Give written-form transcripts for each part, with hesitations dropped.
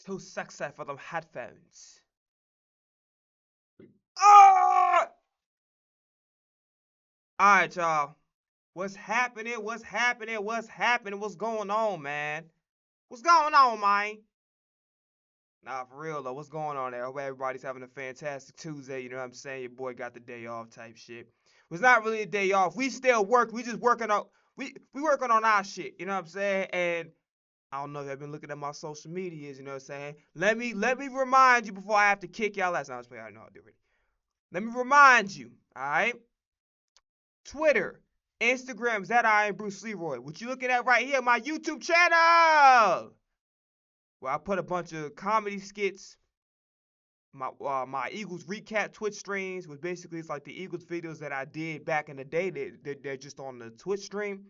Too sexy for them headphones. Ah! All right, y'all. What's happening? What's happening? What's happening? What's going on, man? What's going on, man? Nah, for real though. What's going on there? Hope everybody's having a fantastic Tuesday. You know what I'm saying? Your boy got the day off type shit. It's not really a day off. We still work. We just working on we working on our shit. You know what I'm saying? And I don't know if y'all been looking at my social medias. You know what I'm saying? Let me remind you before I have to kick y'all. Last time I was playing, I know I'll do it. Let me remind you. All right. Twitter, Instagram is that I am Bruce Leroy. What you looking at right here? My YouTube channel. Where I put a bunch of comedy skits, my Eagles recap Twitch streams, which basically is like the Eagles videos that I did back in the day. They're just on the Twitch stream.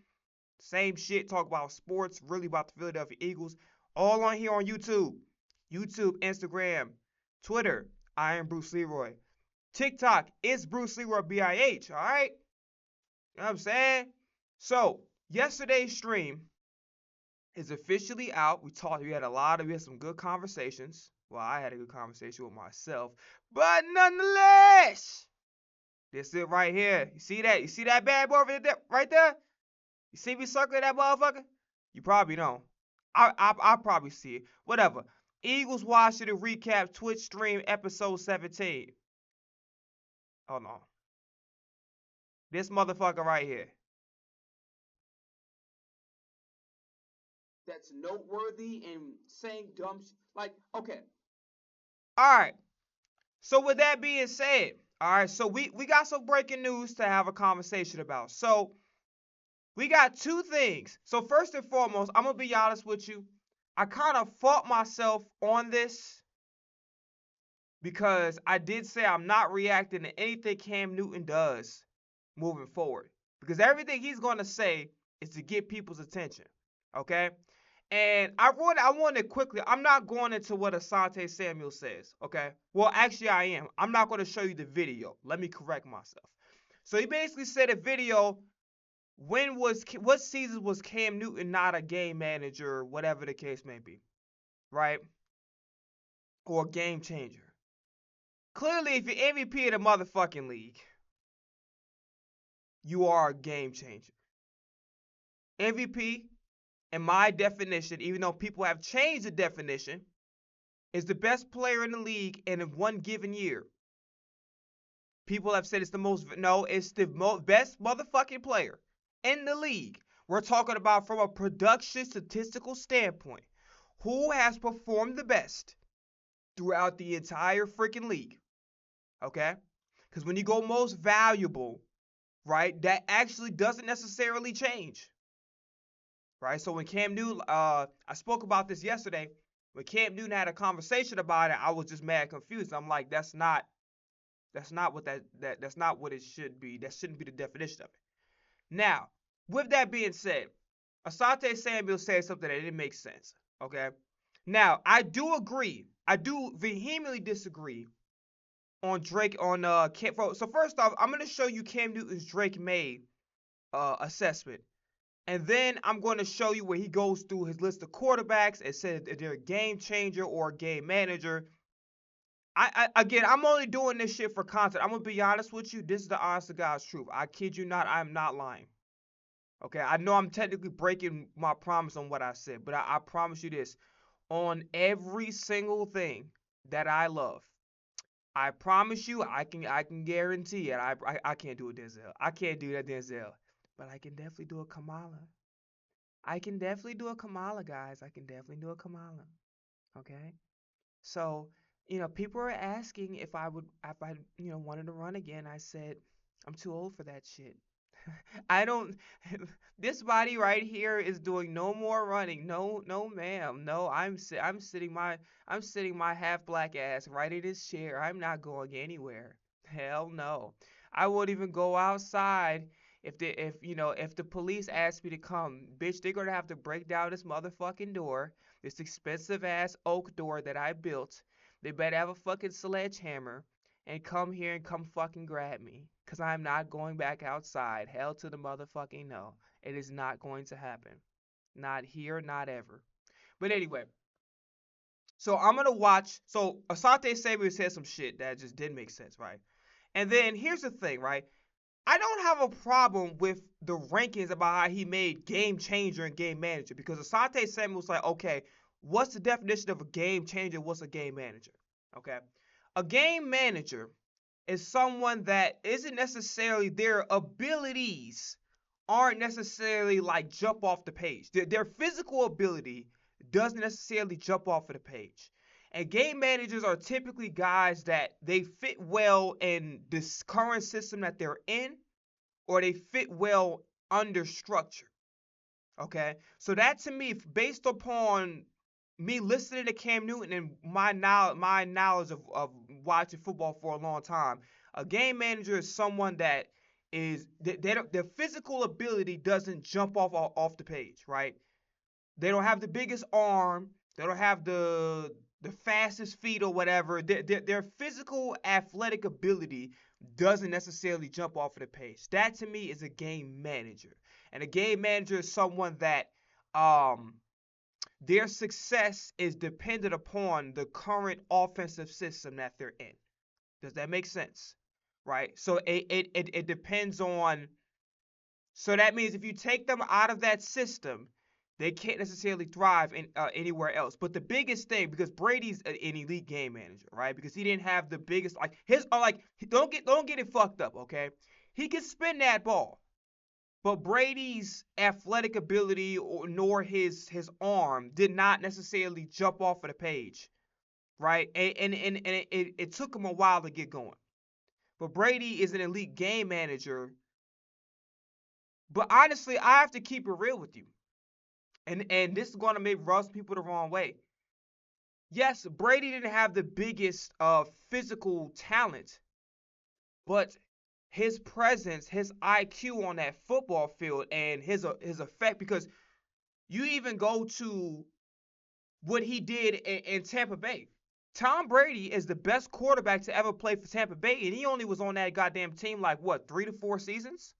Same shit, talk about sports, really about the Philadelphia Eagles. All on here on YouTube. YouTube, Instagram, Twitter, I am Bruce Leroy. TikTok, it's Bruce Leroy BIH, all right? You know what I'm saying? So, yesterday's stream is officially out. We had some good conversations. Well, I had a good conversation with myself, but nonetheless, this it right here. You see that? You see that bad boy over there, right there? You see me circling that motherfucker? You probably don't. I probably see it. Whatever. Eagles Washington recap Twitch stream episode 17. Hold on. This motherfucker right here. That's noteworthy and saying dumb like, okay. All right. So with that being said, all right, so we got some breaking news to have a conversation about. So we got two things. So first and foremost, I'm gonna be honest with you. I kind of fought myself on this because I did say I'm not reacting to anything Cam Newton does moving forward. Because everything he's gonna say is to get people's attention. Okay? And I want to quickly, I'm not going into what Asante Samuel says, okay? Well, actually, I am. I'm not going to show you the video. Let me correct myself. So he basically said a video, what season was Cam Newton not a game manager, whatever the case may be, right? Or a game changer. Clearly, if you're MVP of the motherfucking league, you are a game changer. MVP, in my definition, even though people have changed the definition, is the best player in the league in one given year. People have said it's the most, no, it's the best motherfucking player in the league. We're talking about from a production statistical standpoint. Who has performed the best throughout the entire freaking league? Okay? Because when you go most valuable, right, that actually doesn't necessarily change. Right? So when Cam Newton, I spoke about this yesterday. When Cam Newton had a conversation about it, I was just mad confused. I'm like, that's not what that's not what it should be. That shouldn't be the definition of it. Now, with that being said, Asante Samuel said something that didn't make sense. Okay. Now, I do agree. I do vehemently disagree on Drake on Cam. So first off, I'm gonna show you Cam Newton's Drake May assessment. And then I'm going to show you where he goes through his list of quarterbacks and said if they're a game changer or a game manager. Again, I'm only doing this shit for content. I'm gonna be honest with you. This is the honest to God's truth. I kid you not. I'm not lying. Okay, I know I'm technically breaking my promise on what I said, but I promise you this: on every single thing that I love, I promise you, I can guarantee it. I can't do a Denzel. I can't do that Denzel, but I can definitely do a Kamala. I can definitely do a Kamala, guys. I can definitely do a Kamala. Okay. So, people are asking if I wanted to run again. I said, I'm too old for that shit. I don't, this body right here is doing no more running. No, no, ma'am. No, I'm sitting my half black ass right in this chair. I'm not going anywhere. Hell no. I won't even go outside if the police ask me to come. Bitch, they're gonna have to break down this motherfucking door, this expensive ass oak door that I built. They better have a fucking sledgehammer and come here and come fucking grab me. Cause I'm not going back outside. Hell to the motherfucking no. It is not going to happen. Not here, not ever. But anyway, So I'm gonna watch. So Asante Samuel said some shit that just didn't make sense, right? And then here's the thing, right? I don't have a problem with the rankings about how he made game changer and game manager because Asante Samuel's like, okay, what's the definition of a game changer? What's a game manager? Okay, a game manager is someone that isn't necessarily their abilities aren't necessarily like jump off the page. Their physical ability doesn't necessarily jump off of the page. And game managers are typically guys that they fit well in this current system that they're in, or they fit well under structure. Okay, so that to me, based upon me listening to Cam Newton and my knowledge of watching football for a long time, a game manager is someone that is their physical ability doesn't jump off the page, right? They don't have the biggest arm, they don't have the fastest feet or whatever. Their physical athletic ability doesn't necessarily jump off of the page. That to me is a game manager. And a game manager is someone that um their success is dependent upon the current offensive system that they're in. Does that make sense? Right? So it depends on. So that means if you take them out of that system, they can't necessarily thrive in anywhere else. But the biggest thing, because Brady's an elite game manager, right? Because he didn't have the biggest like his like don't get it fucked up, okay? He can spin that ball. But Brady's athletic ability nor his arm did not necessarily jump off of the page, right? And it took him a while to get going. But Brady is an elite game manager. But honestly, I have to keep it real with you. And this is going to maybe rub some people the wrong way. Yes, Brady didn't have the biggest physical talent, but his presence, his IQ on that football field, and his effect. Because you even go to what he did in Tampa Bay. Tom Brady is the best quarterback to ever play for Tampa Bay, and he only was on that goddamn team like what 3 to 4 seasons.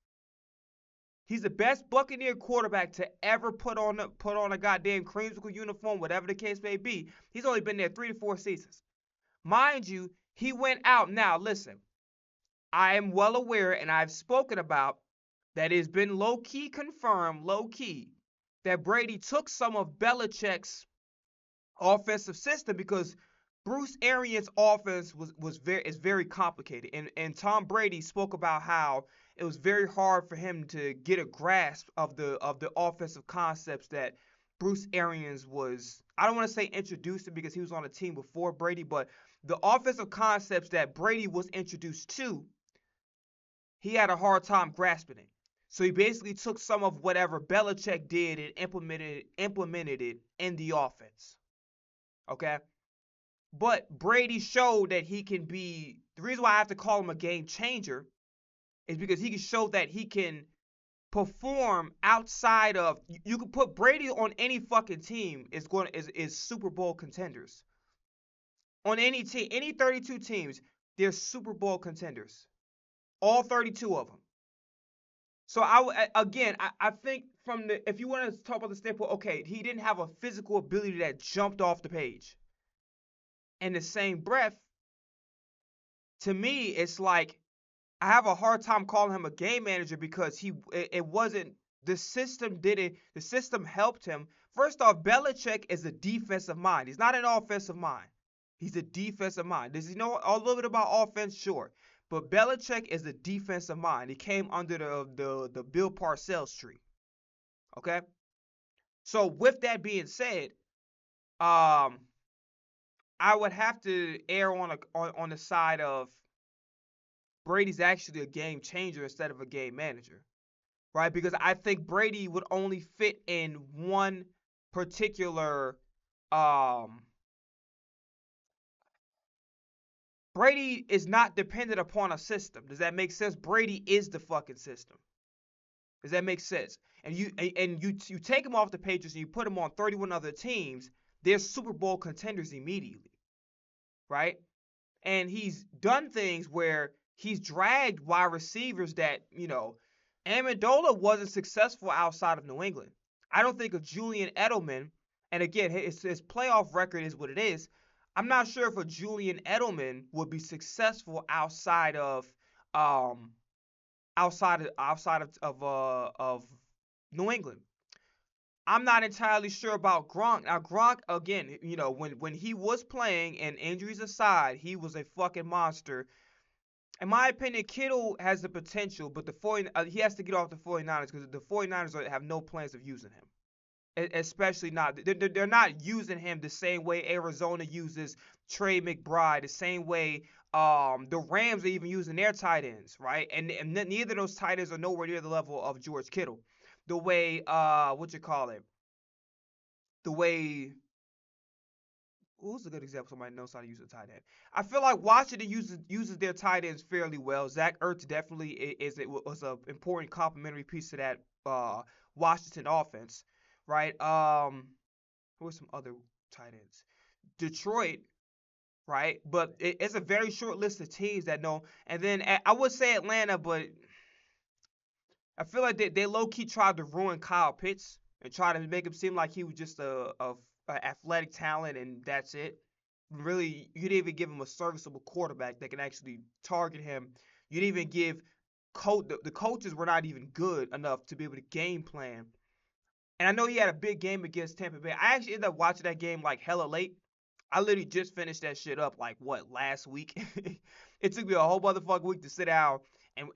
He's the best Buccaneer quarterback to ever put on a goddamn creamsicle uniform, whatever the case may be. He's only been there 3 to 4 seasons. Mind you, he went out. Now, listen, I am well aware, and I've spoken about that it's been low key confirmed, low key, that Brady took some of Belichick's offensive system because Bruce Arians' offense is very complicated, and Tom Brady spoke about how it was very hard for him to get a grasp of the offensive concepts that Bruce Arians was. I don't want to say introduced to because he was on a team before Brady, but the offensive concepts that Brady was introduced to, he had a hard time grasping it. So he basically took some of whatever Belichick did and implemented it in the offense. Okay? But Brady showed that he can be. The reason why I have to call him a game changer is because he can show that he can perform outside of. You can put Brady on any fucking team is Super Bowl contenders. On any team, any 32 teams, they're Super Bowl contenders. All 32 of them. So I think from the if you want to talk about the standpoint, okay, he didn't have a physical ability that jumped off the page. In the same breath, to me, it's like I have a hard time calling him a game manager because it wasn't the system helped him. First off, Belichick is a defensive mind. He's not an offensive mind. He's a defensive mind. Does he know a little bit about offense? Sure. But Belichick is a defensive mind. He came under the Bill Parcells tree. Okay? So with that being said, um I would have to err on the side of Brady's actually a game changer instead of a game manager, right? Because I think Brady would only fit in one particular. Um, Brady is not dependent upon a system. Does that make sense? Brady is the fucking system. Does that make sense? And you take him off the Patriots and you put him on 31 other teams. They're Super Bowl contenders immediately, right? And he's done things where he's dragged wide receivers that, Amendola wasn't successful outside of New England. I don't think of Julian Edelman And again, his playoff record is what it is. I'm not sure if a Julian Edelman would be successful um outside of New England. I'm not entirely sure about Gronk. Now Gronk, again, when he was playing and injuries aside, he was a fucking monster. In my opinion, Kittle has the potential, but he has to get off the 49ers because the 49ers have no plans of using him. Especially not, they're not using him the same way Arizona uses Trey McBride, the same way the Rams are even using their tight ends, right? And neither of those tight ends are nowhere near the level of George Kittle. The way the way who's a good example? Somebody knows how to use a tight end. I feel like Washington uses their tight ends fairly well. Zach Ertz definitely was an important complementary piece to that Washington offense, right? Who are some other tight ends? Detroit, right? But it's a very short list of teams that know. And then I would say Atlanta, but I feel like they low key tried to ruin Kyle Pitts and try to make him seem like he was just a athletic talent and that's it. Really, you didn't even give him a serviceable quarterback that can actually target him. You didn't even give the coaches were not even good enough to be able to game plan. And I know he had a big game against Tampa Bay. I actually ended up watching that game like hella late. I literally just finished that shit up like last week. It took me a whole motherfucking week to sit down and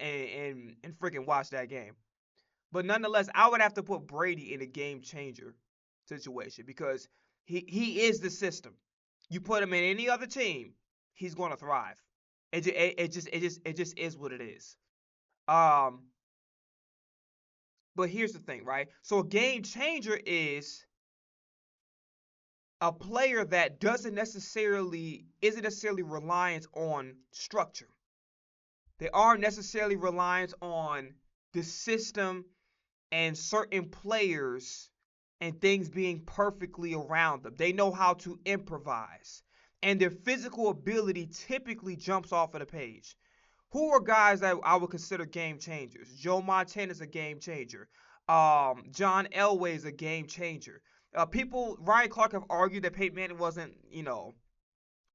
freaking watch that game. But nonetheless, I would have to put Brady in a game changer situation because he is the system. You put him in any other team, he's going to thrive. It just is what it is. Um, but here's the thing, right? So a game changer is a player that isn't necessarily reliant on structure. They aren't necessarily reliant on the system and certain players and things being perfectly around them. They know how to improvise. And their physical ability typically jumps off of the page. Who are guys that I would consider game changers? Joe Montana is a game changer. John Elway is a game changer. Ryan Clark have argued that Peyton Manning wasn't,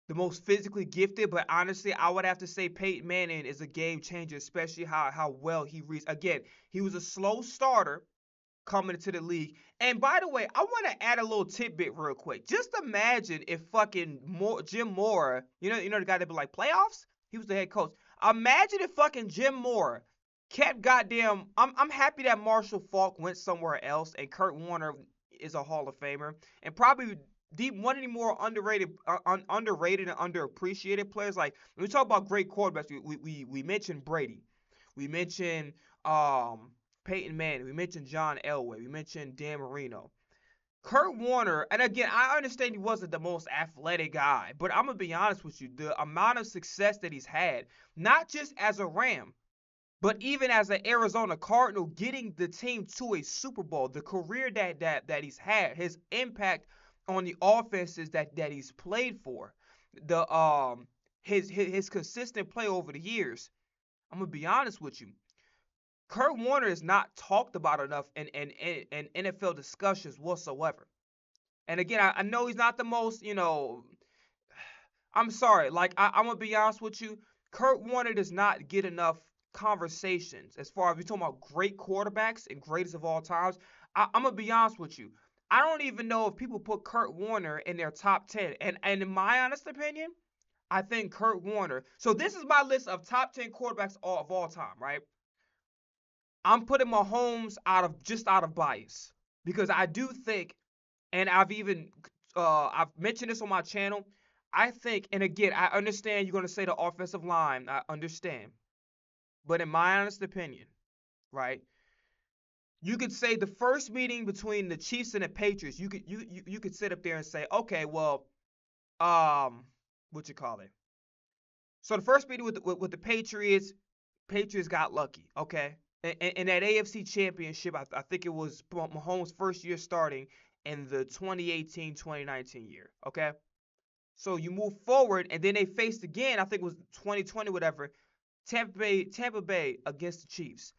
the most physically gifted, but honestly, I would have to say Peyton Manning is a game changer, especially how well he reads. Again, he was a slow starter coming into the league. And by the way, I want to add a little tidbit real quick. Just imagine if fucking Jim Mora, the guy that be like playoffs. He was the head coach. Imagine if fucking Jim Mora kept goddamn. I'm happy that Marshall Faulk went somewhere else and Kurt Warner is a Hall of Famer and probably one of the more underrated and underappreciated players. Like when we talk about great quarterbacks, we mentioned Brady, we mentioned Peyton Manning, we mentioned John Elway, we mentioned Dan Marino. Kurt Warner, and again, I understand he wasn't the most athletic guy, but I'm gonna be honest with you, the amount of success that he's had, not just as a Ram, but even as an Arizona Cardinal, getting the team to a Super Bowl, the career that he's had, his impact on the offenses that he's played for, the his consistent play over the years. I'm gonna be honest with you. Kurt Warner is not talked about enough in NFL discussions whatsoever. And again, I know he's not the most, I'm sorry. Like, I'm going to be honest with you. Kurt Warner does not get enough conversations as far as we're talking about great quarterbacks and greatest of all times. I'm going to be honest with you. I don't even know if people put Kurt Warner in their top 10. And in my honest opinion, I think Kurt Warner. So this is my list of top 10 quarterbacks of all time, right? I'm putting Mahomes out of bias because I do think, and I've mentioned this on my channel. I think, and again, I understand you're gonna say the offensive line. I understand, but in my honest opinion, right? You could say the first meeting between the Chiefs and the Patriots. You could sit up there and say, okay, well, what you call it? So the first meeting with the Patriots got lucky, okay? In that AFC Championship, I think it was Mahomes' first year starting in the 2018-2019 year, okay? So you move forward, and then they faced again, I think it was 2020, whatever, Tampa Bay against the Chiefs.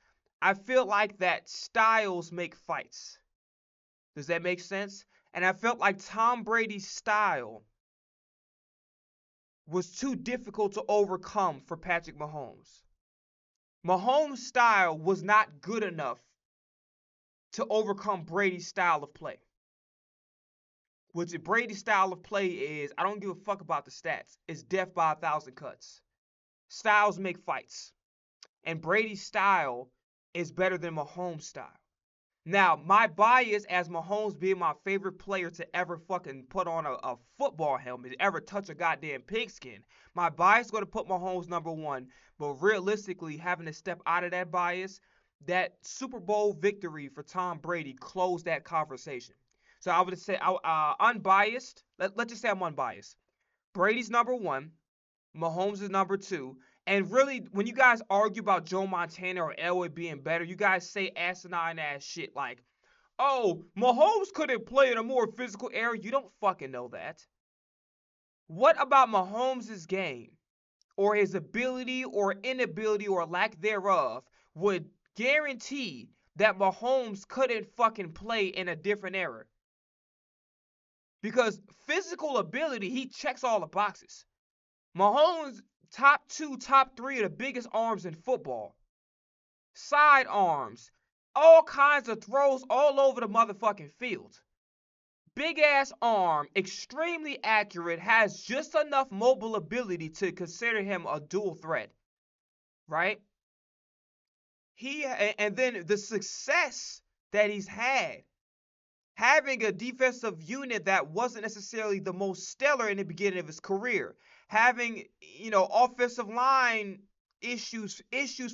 I feel like that styles make fights. Does that make sense? And I felt like Tom Brady's style was too difficult to overcome for Patrick Mahomes. Mahomes' style was not good enough to overcome Brady's style of play. Which Brady's style of play is, I don't give a fuck about the stats. It's death by 1,000 cuts. Styles make fights. And Brady's style is better than Mahomes' style. Now, my bias as Mahomes being my favorite player to ever fucking put on a football helmet, ever touch a goddamn pigskin, my bias is going to put Mahomes number one. But realistically, having to step out of that bias, that Super Bowl victory for Tom Brady closed that conversation. So I would say, unbiased, let's just say I'm unbiased. Brady's number one, Mahomes is number two. And really, when you guys argue about Joe Montana or Elway being better, you guys say asinine ass shit like, oh, Mahomes couldn't play in a more physical era. You don't fucking know that. What about Mahomes' game or his ability or inability or lack thereof would guarantee that Mahomes couldn't fucking play in a different era? Because physical ability, he checks all the boxes. Mahomes, top two, top three of the biggest arms in football. Side arms. All kinds of throws all over the motherfucking field. Big ass arm, extremely accurate, has just enough mobile ability to consider him a dual threat. Right? And then the success that he's had, having a defensive unit that wasn't necessarily the most stellar in the beginning of his career, having, offensive line issues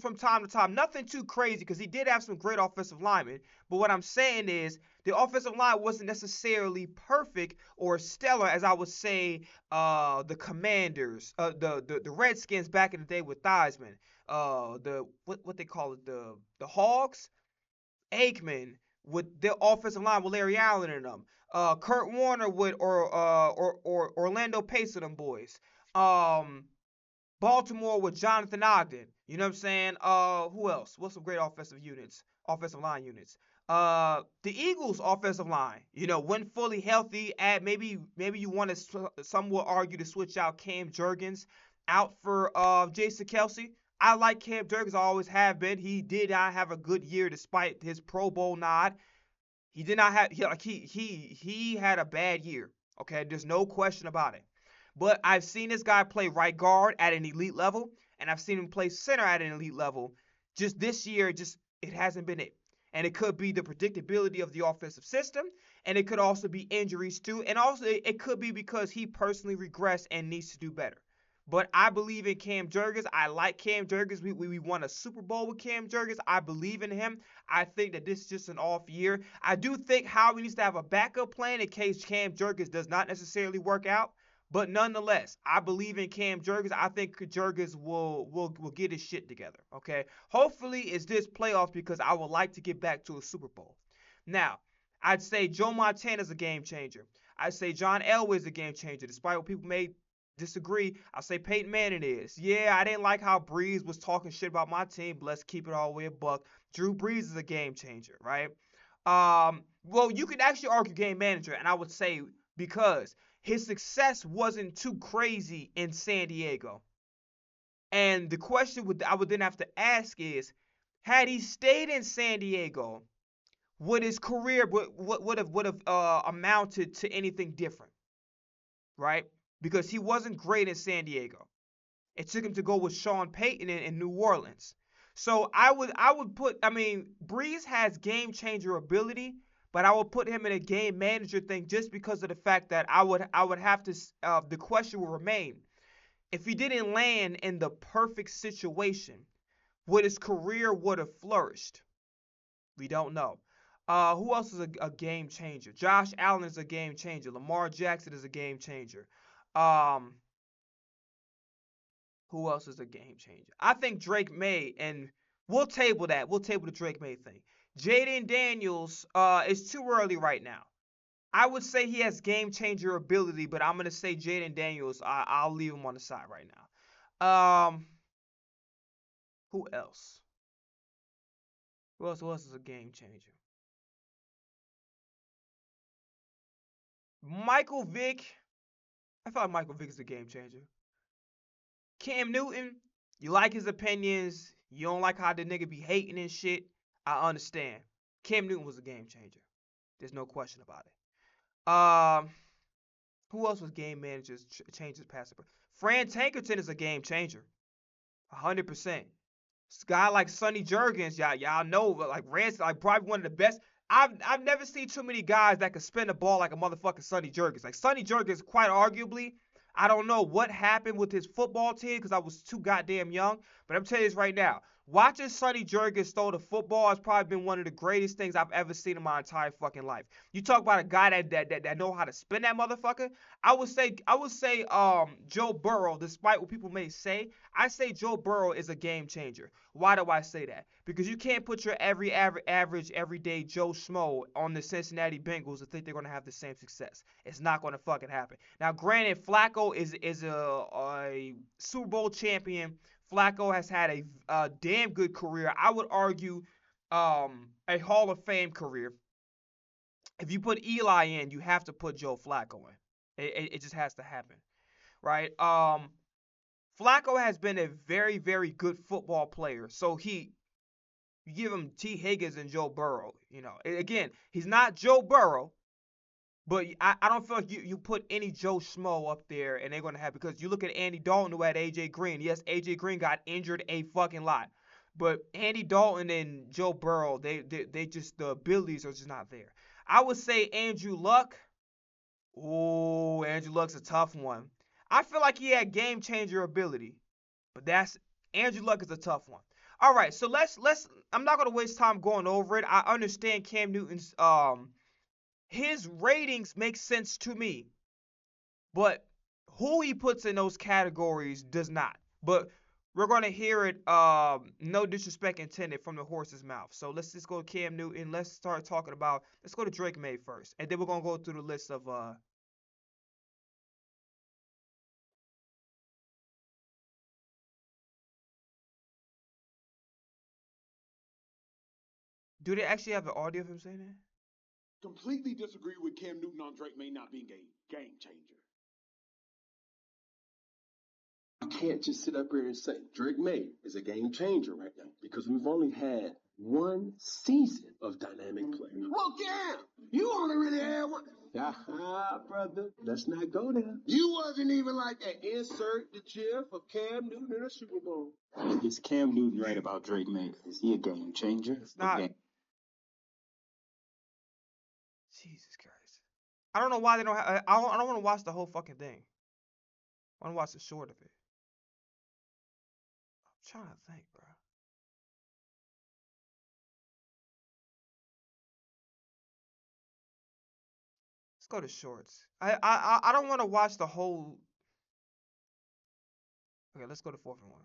from time to time. Nothing too crazy because he did have some great offensive linemen. But what I'm saying is the offensive line wasn't necessarily perfect or stellar as I would say the Commanders, the Redskins back in the day with Theismann, the what they call it, the Hogs, Aikman with their offensive line with Larry Allen in them. Kurt Warner with or Orlando Pace of them boys. Baltimore with Jonathan Ogden. You know what I'm saying? Who else? What's some great offensive line units? The Eagles' offensive line. When fully healthy, maybe you want to. Some will argue to switch out Cam Jurgens out for Jason Kelce. I like Cam Jurgens. I always have been. He did not have a good year despite his Pro Bowl nod. He did not have. He had a bad year. Okay, there's no question about it. But I've seen this guy play right guard at an elite level, and I've seen him play center at an elite level. Just this year, it hasn't been it. And it could be the predictability of the offensive system, and it could also be injuries too, and also it could be because he personally regressed and needs to do better. But I believe in Cam Jurgens. I like Cam Jurgens. We won a Super Bowl with Cam Jurgens. I believe in him. I think that this is just an off year. I do think Howie needs to have a backup plan in case Cam Jurgens does not necessarily work out. But nonetheless, I believe in Cam Jurgens. I think Jurgens will get his shit together. Okay. Hopefully, it's this playoffs because I would like to get back to a Super Bowl. Now, I'd say Joe Montana is a game changer. I'd say John Elway is a game changer. Despite what people may disagree, I'll say Peyton Manning is. Yeah, I didn't like how Breeze was talking shit about my team, but let's keep it all the way a buck. Drew Brees is a game changer, right? Well, you could actually argue game manager, and I would say because his success wasn't too crazy in San Diego. And the question I would then have to ask is, had he stayed in San Diego, would his career would have amounted to anything different, right? Because he wasn't great in San Diego. It took him to go with Sean Payton in New Orleans. So I would put, Breeze has game changer ability, but I would put him in a game manager thing just because of the fact that I would have to the question will remain. If he didn't land in the perfect situation, would his career would have flourished? We don't know. Who else is a game changer? Josh Allen is a game changer. Lamar Jackson is a game changer. Um, who else is a game changer? I think Drake May, and we'll table that. We'll table the Drake May thing. Jaden Daniels is too early right now. I would say he has game changer ability, but I'm gonna say Jaden Daniels. I'll leave him on the side right now. Who else? Who else is a game changer? Michael Vick, I feel like Michael Vick is a game changer. Cam Newton, you like his opinions. You don't like how the nigga be hating and shit. I understand. Cam Newton was a game changer. There's no question about it. Who else was game managers changes past? Fran Tankerton is a game changer. 100%. A guy like Sonny Jurgens, y'all know, like Rance, like probably one of the best. I've never seen too many guys that could spin the ball like a motherfucking Sonny Jurgens. Like Sonny Jurgens, quite arguably, I don't know what happened with his football team because I was too goddamn young. But I'm telling you this right now, watching Sonny Jurgens throw the football has probably been one of the greatest things I've ever seen in my entire fucking life. You talk about a guy that know how to spin that motherfucker. I would say Joe Burrow, despite what people may say, I say Joe Burrow is a game changer. Why do I say that? Because you can't put your average everyday Joe Schmo on the Cincinnati Bengals and think they're gonna have the same success. It's not gonna fucking happen. Now, granted, Flacco is a Super Bowl champion. Flacco has had a damn good career. I would argue a Hall of Fame career. If you put Eli in, you have to put Joe Flacco in. It just has to happen, right? Flacco has been a very, very good football player. So you give him T. Higgins and Joe Burrow. Again, he's not Joe Burrow, but I don't feel like you put any Joe Schmo up there and they're going to have, because you look at Andy Dalton who had A.J. Green. Yes, A.J. Green got injured a fucking lot. But Andy Dalton and Joe Burrow, they just, the abilities are just not there. I would say Andrew Luck. Oh, Andrew Luck's a tough one. I feel like he had game changer ability, but that's Andrew Luck is a tough one. All right, so let's. I'm not gonna waste time going over it. I understand Cam Newton's his ratings make sense to me, but who he puts in those categories does not. But we're gonna hear it. No disrespect intended from the horse's mouth. So let's just go to Cam Newton. Let's start talking about. Let's go to Drake May first, and then we're gonna go through the list of. Do they actually have the audio of him saying that? Completely disagree with Cam Newton on Drake May not being a game changer. You can't just sit up here and say Drake May is a game changer right now because we've only had one season of dynamic play. Well, Cam, you only really had one. Brother, let's not go there. You wasn't even like that. Insert the gif of Cam Newton in a Super Bowl. Is Cam Newton right about Drake May? Is he a game changer? It's not. Jesus Christ. I don't know why they don't have. I don't want to watch the whole fucking thing. I want to watch the short of it. I'm trying to think, bro. Let's go to shorts. I don't want to watch the whole. Okay, let's go to fourth and one.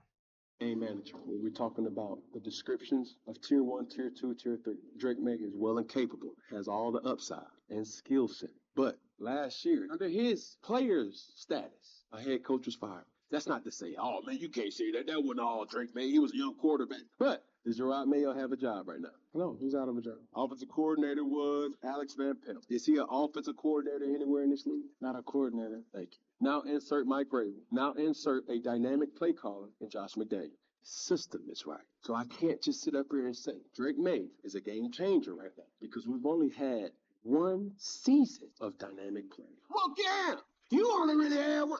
Game manager. When we're talking about the descriptions of tier 1, tier 2, tier 3, Drake May is well and capable, has all the upside and skill set. But last year, under his players' status, a head coach was fired. That's not to say, oh man, you can't say that. That wasn't all Drake May. He was a young quarterback. But does Gerard Mayo have a job right now? No, he's out of a job. Offensive coordinator was Alex Van Pelt. Is he an offensive coordinator anywhere in this league? Not a coordinator. Thank you. Now insert Mike Vrabel. Now insert a dynamic play caller in Josh McDaniel. System is right. So I can't just sit up here and say Drake May is a game changer right now because we've only had one season of dynamic play. Well, Cam, you only really had one.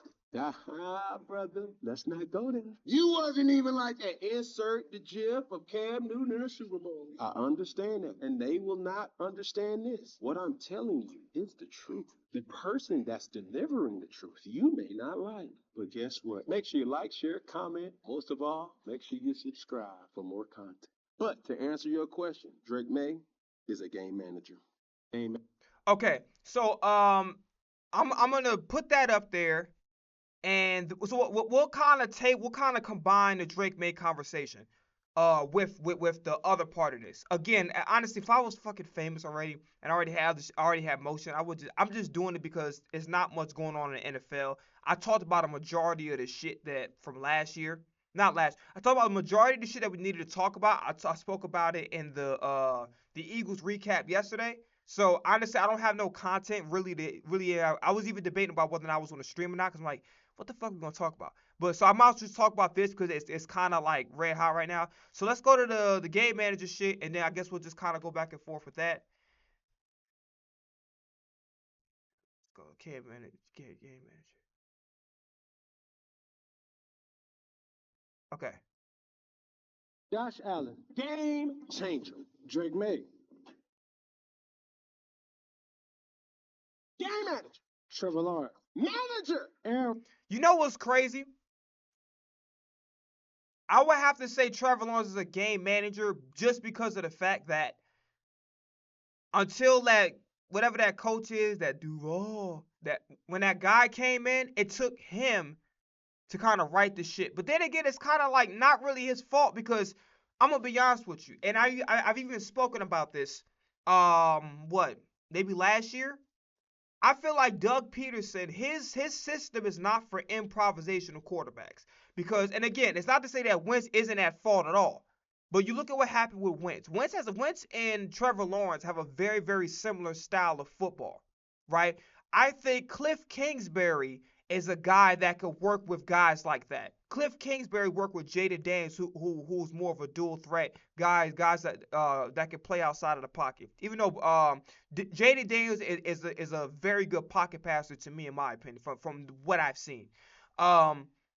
Brother, let's not go there. You wasn't even like that. Insert the gif of Cam Newton in a Super Bowl. I understand that, and they will not understand this. What I'm telling you is the truth. The person that's delivering the truth, you may not like. But guess what? Make sure you like, share, comment. Most of all, make sure you subscribe for more content. But to answer your question, Drake May is a game manager. Amen. Okay, so I'm gonna put that up there, and so we'll kind of combine the Drake May conversation, with the other part of this. Again, honestly, if I was fucking famous already and I already have motion, I'm just doing it because it's not much going on in the NFL. I talked about a majority of the shit that from last year. Not last. I talked about the majority of the shit that we needed to talk about. I spoke about it in the Eagles recap yesterday. So honestly, I don't have no content really. I was even debating about whether or not I was going to stream or not because I'm like, what the fuck are we going to talk about? But so I might as well just talk about this because it's kind of like red hot right now. So let's go to the game manager shit, and then I guess we'll just kind of go back and forth with that. Let's go game manager, game manager. Okay. Josh Allen, game changer. Drake May, game manager. Trevor Lawrence, manager. Aaron, You know what's crazy? I would have to say Trevor Lawrence is a game manager just because of the fact that until that whatever that coach is, that Duval, that when that guy came in, it took him to kind of right the shit. But then again, it's kind of like not really his fault because I'm gonna be honest with you, and I've even spoken about this. What maybe last year? I feel like Doug Peterson, his system is not for improvisational quarterbacks. Because, and again, it's not to say that Wentz isn't at fault at all. But you look at what happened with Wentz. Wentz and Trevor Lawrence have a very, very similar style of football, right? I think Cliff Kingsbury is a guy that could work with guys like that. Cliff Kingsbury worked with Jaden Daniels, who's more of a dual threat guys that can play outside of the pocket. Even though Jaden Daniels is a very good pocket passer to me, in my opinion, from what I've seen.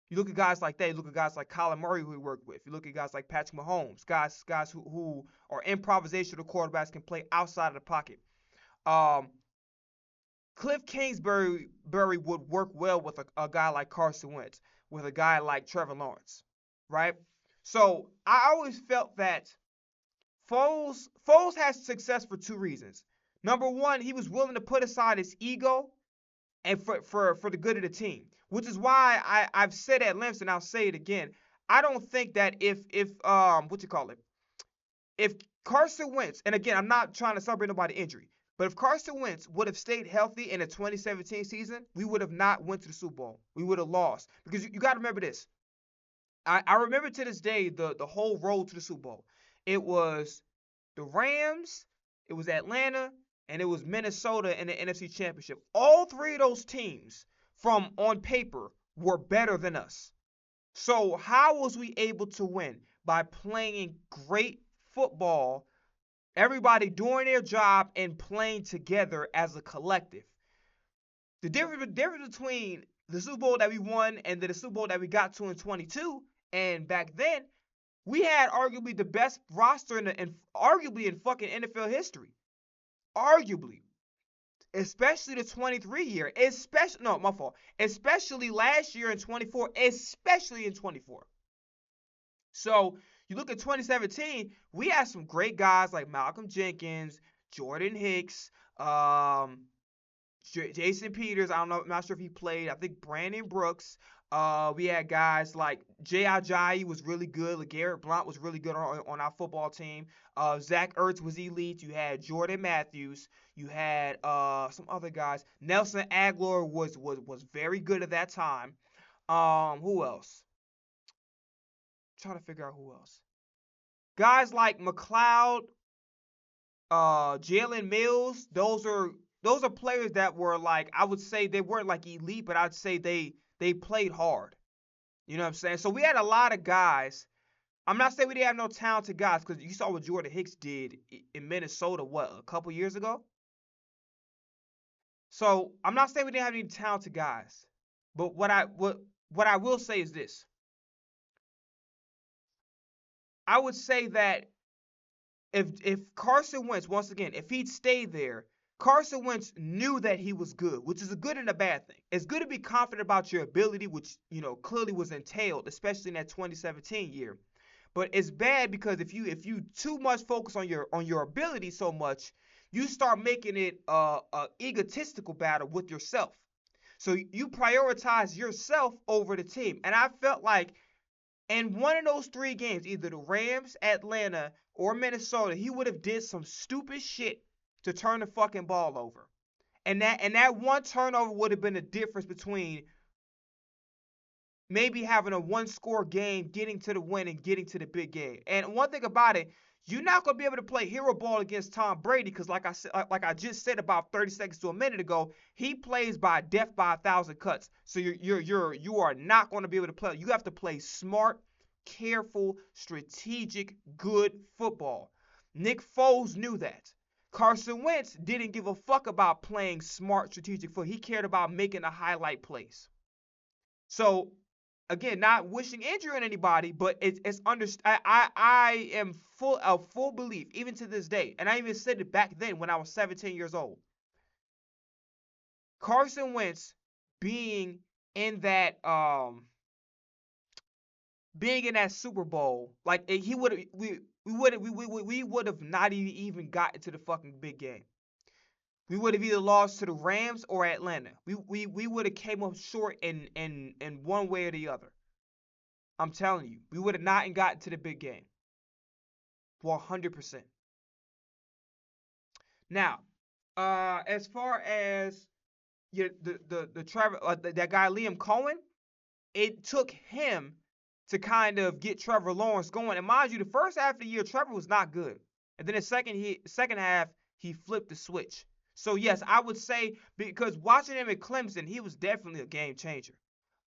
You look at guys like that. You look at guys like Kyler Murray, who he worked with. You look at guys like Patrick Mahomes, guys who are improvisational quarterbacks, can play outside of the pocket. Um, Cliff Kingsbury would work well with a guy like Carson Wentz, with a guy like Trevor Lawrence, right? So I always felt that Foles has success for two reasons. Number one, he was willing to put aside his ego and for the good of the team, which is why I've said at length and I'll say it again. I don't think that if Carson Wentz, and again, I'm not trying to celebrate nobody's injury, but if Carson Wentz would have stayed healthy in the 2017 season, we would have not went to the Super Bowl. We would have lost because you got to remember this. I remember to this day the whole road to the Super Bowl. It was the Rams, it was Atlanta, and it was Minnesota in the NFC Championship. All three of those teams, from on paper, were better than us. So how was we able to win? By playing great football, everybody doing their job and playing together as a collective. The difference between the Super Bowl that we won and the Super Bowl that we got to in 22 and back then, we had arguably the best roster arguably in fucking NFL history. Arguably. Especially the 23 year. My fault. Especially last year in 24. Especially in 24. So you look at 2017, we had some great guys like Malcolm Jenkins, Jordan Hicks, Jason Peters. I'm not sure if he played. I think Brandon Brooks. We had guys like Jay Ajayi was really good. LeGarrette Blount was really good on our football team. Zach Ertz was elite. You had Jordan Matthews. You had some other guys. Nelson Agholor was very good at that time. Who else? I'm trying to figure out who else. Guys like McLeod, Jalen Mills. Those are players that were like, I would say they weren't like elite, but I'd say they played hard. You know what I'm saying? So we had a lot of guys. I'm not saying we didn't have no talented guys because you saw what Jordan Hicks did in Minnesota, a couple years ago? So I'm not saying we didn't have any talented guys. But what I will say is this. I would say that if Carson Wentz, once again, if he'd stayed there, Carson Wentz knew that he was good, which is a good and a bad thing. It's good to be confident about your ability, which, clearly was entailed, especially in that 2017 year. But it's bad because if you too much focus on your ability so much, you start making it a egotistical battle with yourself. So you prioritize yourself over the team. And I felt like in one of those three games, either the Rams, Atlanta, or Minnesota, he would have did some stupid shit to turn the fucking ball over. And that one turnover would have been the difference between maybe having a one-score game, getting to the win, and getting to the big game. And one thing about it, You're not going to be able to play hero ball against Tom Brady because, like I just said about 30 seconds to a minute ago, he plays by death by 1,000 cuts. So you are not going to be able to play. You have to play smart, careful, strategic, good football. Nick Foles knew that. Carson Wentz didn't give a fuck about playing smart, strategic football. He cared about making the highlight plays. So again, not wishing injury on anybody, but it's I am full belief, even to this day, and I even said it back then when I was 17 years old. Carson Wentz being in that Super Bowl, like he would we would have not even gotten to the fucking big game. We would have either lost to the Rams or Atlanta. We would have came up short in one way or the other. I'm telling you, we would have not gotten to the big game. 100%. Now, as far as the Trevor, that guy Liam Cohen, it took him to kind of get Trevor Lawrence going. And mind you, the first half of the year, Trevor was not good, and then the second half he flipped the switch. So yes, I would say, because watching him at Clemson, he was definitely a game changer.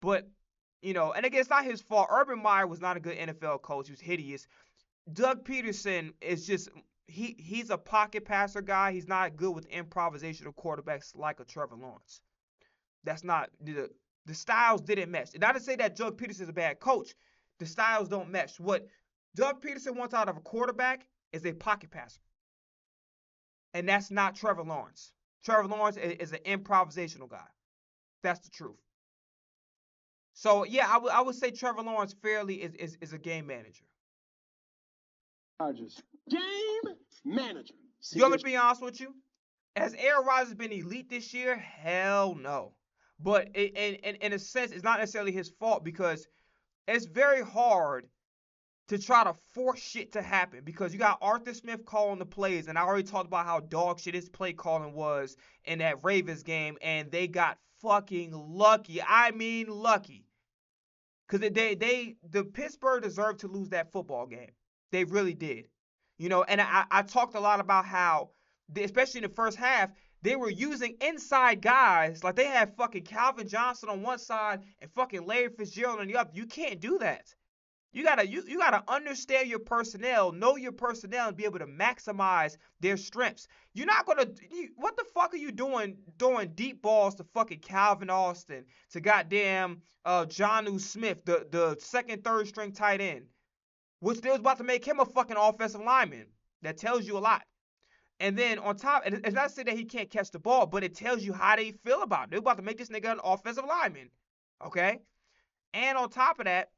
But and again, it's not his fault. Urban Meyer was not a good NFL coach. He was hideous. Doug Peterson is just he's a pocket passer guy. He's not good with improvisational quarterbacks like a Trevor Lawrence. That's not the styles didn't mesh. And not to say that Doug Peterson is a bad coach. The styles don't mesh. What Doug Peterson wants out of a quarterback is a pocket passer. And that's not Trevor Lawrence. Trevor Lawrence is an improvisational guy. That's the truth. So yeah, I would say Trevor Lawrence fairly is a game manager. Rodgers, game manager. You want me to be honest with you? Has Aaron Rodgers been elite this year? Hell no. But in a sense, it's not necessarily his fault, because it's very hard to try to force shit to happen, because you got Arthur Smith calling the plays, and I already talked about how dog shit his play calling was in that Ravens game, and they got fucking lucky. I mean lucky. Because the Pittsburgh deserved to lose that football game. They really did. And I talked a lot about how, especially in the first half, they were using inside guys. Like, they had fucking Calvin Johnson on one side and fucking Larry Fitzgerald on the other. You can't do that. You gotta understand your personnel, know your personnel, and be able to maximize their strengths. You're not gonna. What the fuck are you doing deep balls to fucking Calvin Austin, to goddamn Jonnu Smith, the second, third string tight end, which they was about to make him a fucking offensive lineman? That tells you a lot. And then on top, and it's not to say that he can't catch the ball, but it tells you how they feel about it. They're about to make this nigga an offensive lineman, okay? And on top of that,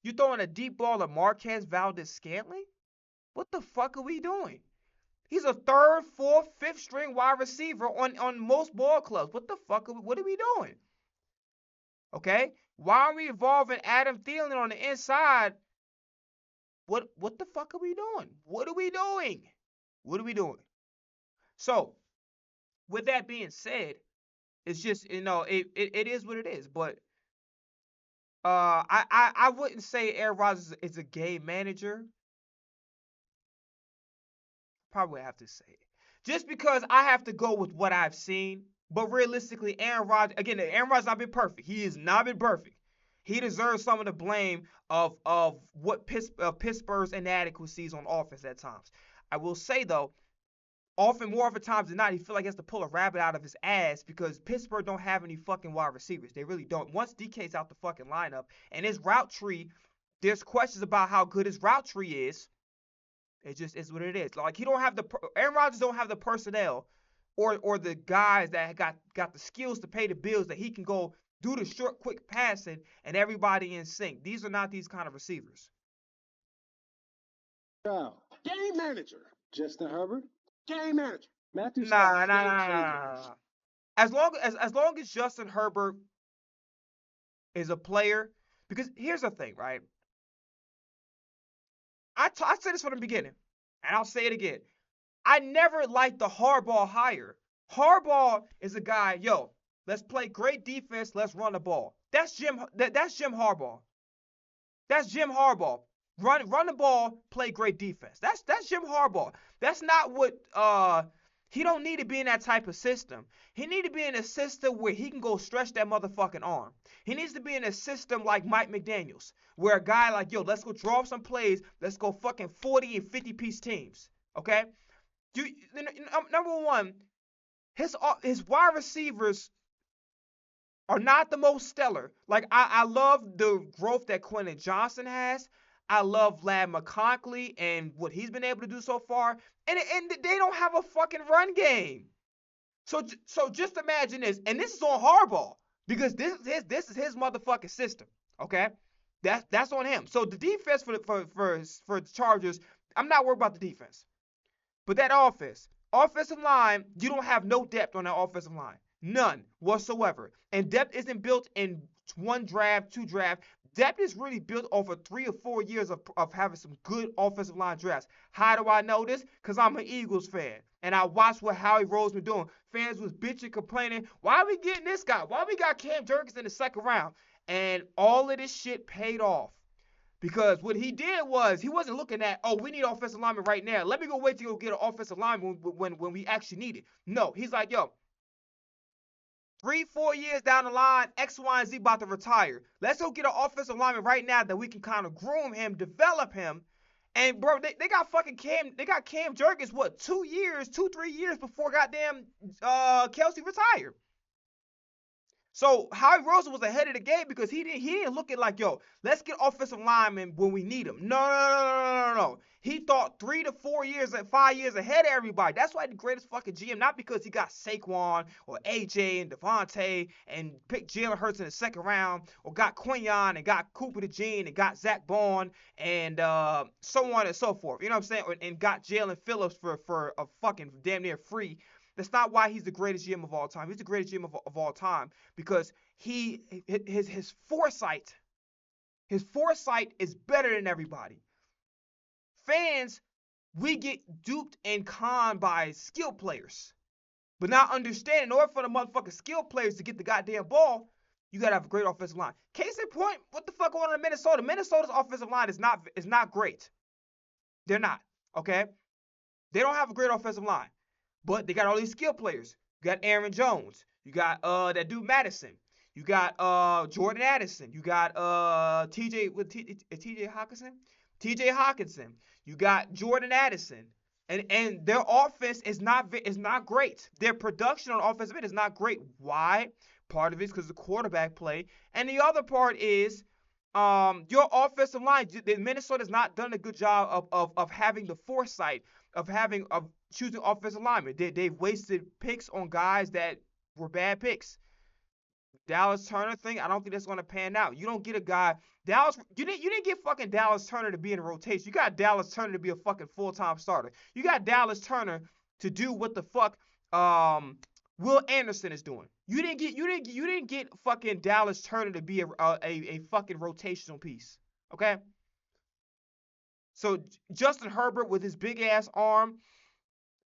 you throwing a deep ball to Marquez Valdes-Scantling? What the fuck are we doing? He's a third, fourth, fifth string wide receiver on most ball clubs. What the fuck what are we doing? Okay? Why are we involving Adam Thielen on the inside? What the fuck are we doing? What are we doing? What are we doing? So, with that being said, it's just, it is what it is. But I wouldn't say Aaron Rodgers is a game manager. Probably have to say it. Just because I have to go with what I've seen. But realistically, Aaron Rodgers has not been perfect. He has not been perfect. He deserves some of the blame of what Pittsburgh's inadequacies on offense at times. I will say, though, often, more often times than not, he feels like he has to pull a rabbit out of his ass, because Pittsburgh don't have any fucking wide receivers. They really don't. Once DK's out the fucking lineup, and his route tree, there's questions about how good his route tree is. It just is what it is. Like, Aaron Rodgers don't have the personnel or the guys that got the skills to pay the bills that he can go do the short, quick passing and everybody in sync. These are not these kind of receivers. Game manager. Justin Herbert. Game manager. Matthew Nah. Stafford. As long as Justin Herbert is a player, because here's the thing, right? I said this from the beginning, and I'll say it again. I never liked the Harbaugh hire. Harbaugh is a guy, let's play great defense, let's run the ball. That's Jim Harbaugh. That's Jim Harbaugh. Run the ball, play great defense. That's Jim Harbaugh. That's not what he don't need to be in that type of system. He need to be in a system where he can go stretch that motherfucking arm. He needs to be in a system like Mike McDaniels, where a guy like, yo, let's go draw up some plays, let's go fucking 40 and 50 piece teams. Okay? Number one, his wide receivers are not the most stellar. Like, I love the growth that Quentin Johnson has. I love Ladd McConkey and what he's been able to do so far. And they don't have a fucking run game. So just imagine this. And this is on Harbaugh. Because this is his motherfucking system. Okay? That's on him. So the defense for the Chargers, I'm not worried about the defense. But that offensive line, you don't have no depth on that offensive line. None whatsoever. And depth isn't built in one draft, two draft. Depth is really built over 3 or 4 years of having some good offensive line drafts. How do I know this? Because I'm an Eagles fan. And I watched what Howie Roseman doing. Fans was bitching, complaining, why are we getting this guy? Why we got Cam Jurgens in the second round? And all of this shit paid off. Because what he did was, he wasn't looking at, oh, we need offensive lineman right now. Let me go wait till go get an offensive lineman when we actually need it. No, he's like, yo, 3-4 years down the line, X, Y, and Z about to retire. Let's go get an offensive lineman right now that we can kind of groom him, develop him. And bro, they got fucking Cam Jurgens, what, 2-3 years before goddamn Kelsey retired. So Howie Roseman was ahead of the game because he didn't look at like, yo, let's get offensive linemen when we need them. No. He thought 3 to 4 years and 5 years ahead of everybody. That's why the greatest fucking GM, not because he got Saquon or AJ and Devontae and picked Jalen Hurts in the second round, or got Quinyon and got Cooper DeJean and got Zach Bond and so on and so forth. You know what I'm saying? And got Jalen Phillips for a fucking damn near free. That's not why he's the greatest GM of all time. He's the greatest GM of all time because his foresight is better than everybody. Fans, we get duped and conned by skilled players. But not understanding, in order for the motherfucking skilled players to get the goddamn ball, you gotta have a great offensive line. Case in point, what the fuck going on in Minnesota? Minnesota's offensive line is not great. They're not, okay? They don't have a great offensive line. But they got all these skill players. You got Aaron Jones. You got that dude Madison. You got Jordan Addison. You got TJ Hockenson. TJ Hockenson. You got Jordan Addison. And their offense is not great. Their production on offensive end is not great. Why? Part of it is because of the quarterback play. And the other part is your offensive line. Minnesota's not done a good job of having the foresight of choosing offensive linemen. They've wasted picks on guys that were bad picks. Dallas Turner thing, I don't think that's going to pan out. You don't get a guy, you didn't get fucking Dallas Turner to be in a rotation. You got Dallas Turner to be a fucking full-time starter. You got Dallas Turner to do what the fuck Will Anderson is doing. You didn't get fucking Dallas Turner to be a fucking rotational piece. Okay? So Justin Herbert with his big ass arm,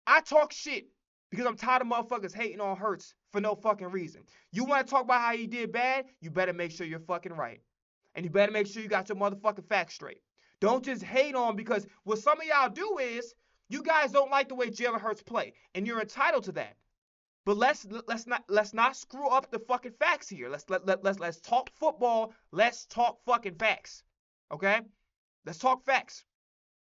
I talk shit because I'm tired of motherfuckers hating on Hurts for no fucking reason. You want to talk about how he did bad? You better make sure you're fucking right. And you better make sure you got your motherfucking facts straight. Don't just hate on, because what some of y'all do is you guys don't like the way Jalen Hurts play, and you're entitled to that. But let's not screw up the fucking facts here. Let's talk football. Let's talk fucking facts. Okay? Let's talk facts.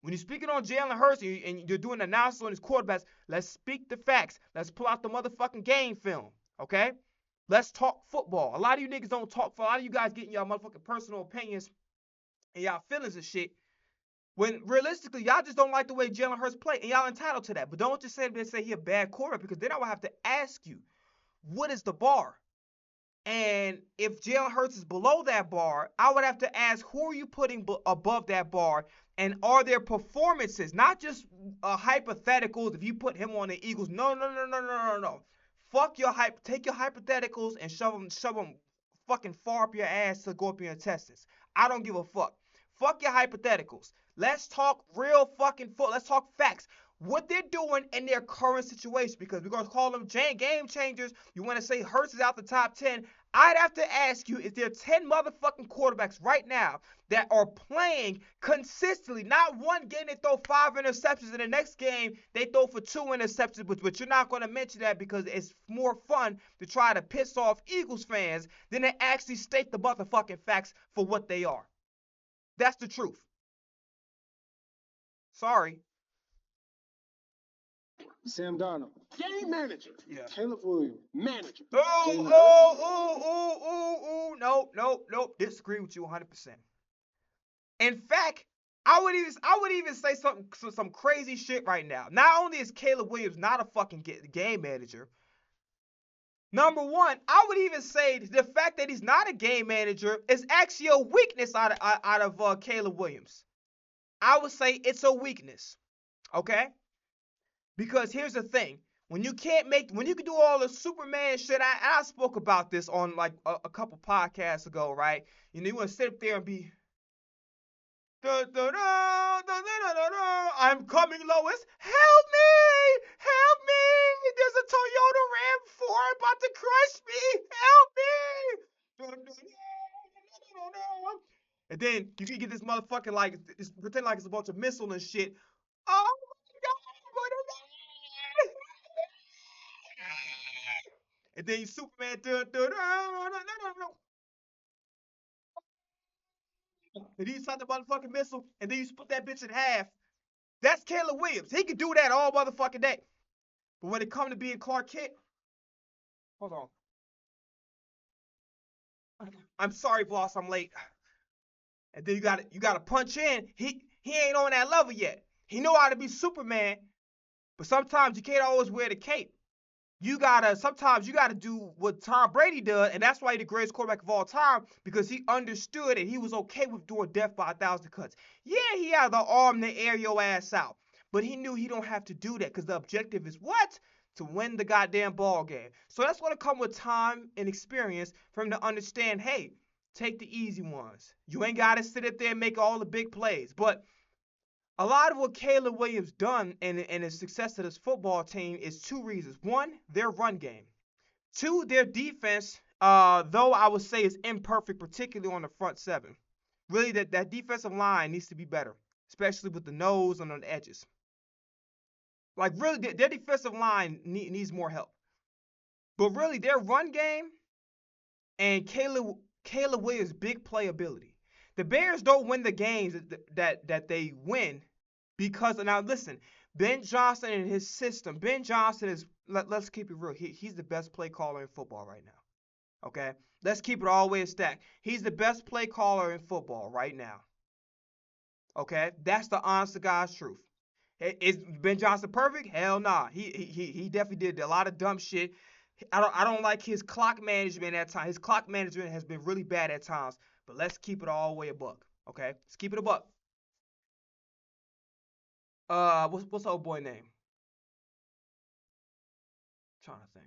When you're speaking on Jalen Hurts and you're doing analysis on his quarterbacks, let's speak the facts. Let's pull out the motherfucking game film, okay? Let's talk football. A lot of you niggas don't talk. A lot of you guys getting y'all motherfucking personal opinions and y'all feelings and shit, when realistically, y'all just don't like the way Jalen Hurts play, and y'all entitled to that. But don't just say he a bad quarterback, because then I would have to ask you, what is the bar? And if Jalen Hurts is below that bar, I would have to ask, who are you putting above that bar? And are there performances, not just hypotheticals, if you put him on the Eagles? No. Fuck your hype. Take your hypotheticals and shove them fucking far up your ass to go up in your intestines. I don't give a fuck. Fuck your hypotheticals. Let's talk real fucking football. Let's talk facts. What they're doing in their current situation, because we're going to call them game changers. You want to say Hurts is out the top 10. I'd have to ask you, is there 10 motherfucking quarterbacks right now that are playing consistently? Not one game they throw 5 interceptions, and the next game they throw for 2 interceptions, but you're not going to mention that because it's more fun to try to piss off Eagles fans than to actually state the motherfucking facts for what they are. That's the truth. Sorry. Sam Darnold, game manager. Yeah. Caleb Williams, manager. Nope. Disagree with you 100%. In fact, I would even say some crazy shit right now. Not only is Caleb Williams not a fucking game manager, number one, I would even say the fact that he's not a game manager is actually a weakness out of Caleb Williams. I would say it's a weakness, okay? Because here's the thing. When you can do all the Superman shit, I spoke about this on like a couple podcasts ago, right? You know, you want to sit up there and be, I'm coming, Lois. Help me! There's a Toyota RAV4 about to crush me. Help me! And then you can get this motherfucking like pretend like it's a bunch of missiles and shit. Oh my God! What is that? And then you Superman, and then you start the motherfucking missile, and then you split that bitch in half. That's Caleb Williams. He can do that all motherfucking day. But when it comes to being Clark Kent, hold on. I'm sorry, boss, I'm late. And then you gotta punch in. He ain't on that level yet. He know how to be Superman, but sometimes you can't always wear the cape. Sometimes you gotta do what Tom Brady does, and that's why he's the greatest quarterback of all time, because he understood and he was okay with doing death by 1,000 cuts. Yeah, he had the arm to air your ass out, but he knew he don't have to do that because the objective is what? To win the goddamn ball game. So that's gonna come with time and experience for him to understand, hey, take the easy ones. You ain't gotta sit up there and make all the big plays. But a lot of what Caleb Williams done and his success of this football team is 2 reasons. 1, their run game. 2, their defense, though I would say is imperfect, particularly on the front 7. Really, that defensive line needs to be better, especially with the nose and on the edges. Like, really, their defensive line needs more help. But really, their run game and Caleb Williams' big playability. The Bears don't win the games that they win because, now listen, Ben Johnson and his system. Ben Johnson is, let's keep it real. He's the best play caller in football right now. Okay? Let's keep it all the way stacked. He's the best play caller in football right now. Okay? That's the honest to God's truth. Is Ben Johnson perfect? Hell nah. He definitely did a lot of dumb shit. I don't like his clock management at times. His clock management has been really bad at times. But let's keep it all the way a buck. Okay? Let's keep it a buck. What's the old boy name? I'm trying to think.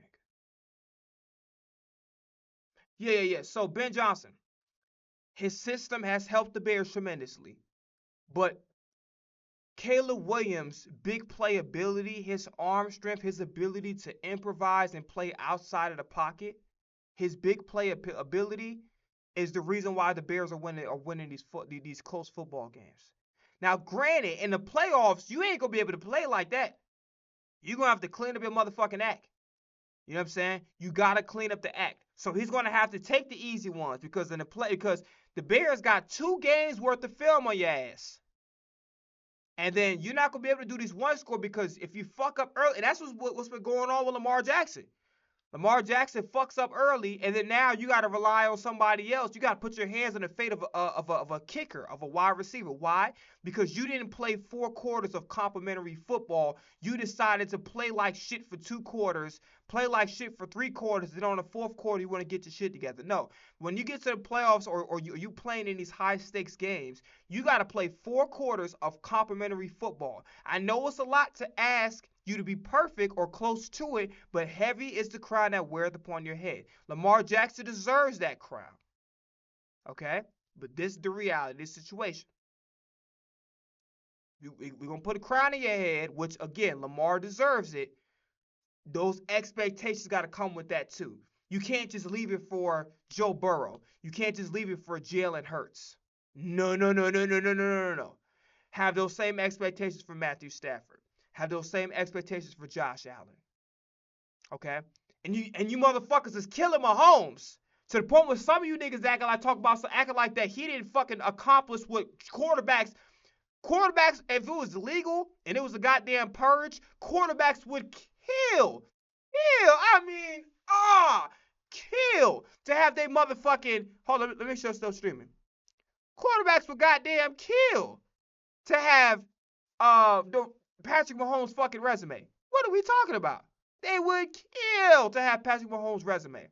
Yeah. So Ben Johnson. His system has helped the Bears tremendously. But Caleb Williams' big playability, his arm strength, his ability to improvise and play outside of the pocket, his big play ability is the reason why the Bears are winning these close football games. Now, granted, in the playoffs, you ain't gonna be able to play like that. You're gonna have to clean up your motherfucking act. You know what I'm saying? You gotta clean up the act. So he's gonna have to take the easy ones because the Bears got 2 games worth of film on your ass. And then you're not gonna be able to do this one score because if you fuck up early, and that's what's been going on with Lamar Jackson. Lamar Jackson fucks up early, and then now you got to rely on somebody else. You got to put your hands on the fate of a kicker, of a wide receiver. Why? Because you didn't play 4 quarters of complimentary football. You decided to play like shit for 2 quarters, play like shit for 3 quarters, then on the 4th quarter you want to get your shit together. No. When you get to the playoffs or you playing in these high-stakes games, you got to play 4 quarters of complimentary football. I know it's a lot to ask you to be perfect or close to it, but heavy is the crown that weareth upon your head. Lamar Jackson deserves that crown. Okay? But this is the reality of this situation. We're going to put a crown in your head, which, again, Lamar deserves it. Those expectations got to come with that, too. You can't just leave it for Joe Burrow. You can't just leave it for Jalen Hurts. No, no, no, no, no, no, no, no, no. Have those same expectations for Matthew Stafford. Have those same expectations for Josh Allen. Okay? And you motherfuckers is killing Mahomes to the point where some of you niggas acting like that he didn't fucking accomplish what quarterbacks, if it was illegal and it was a goddamn purge, quarterbacks would kill. Kill to have they motherfucking, hold on, let me make sure it's still streaming. Quarterbacks would goddamn kill to have the Patrick Mahomes fucking resume. What are we talking about? They would kill to have Patrick Mahomes' resume.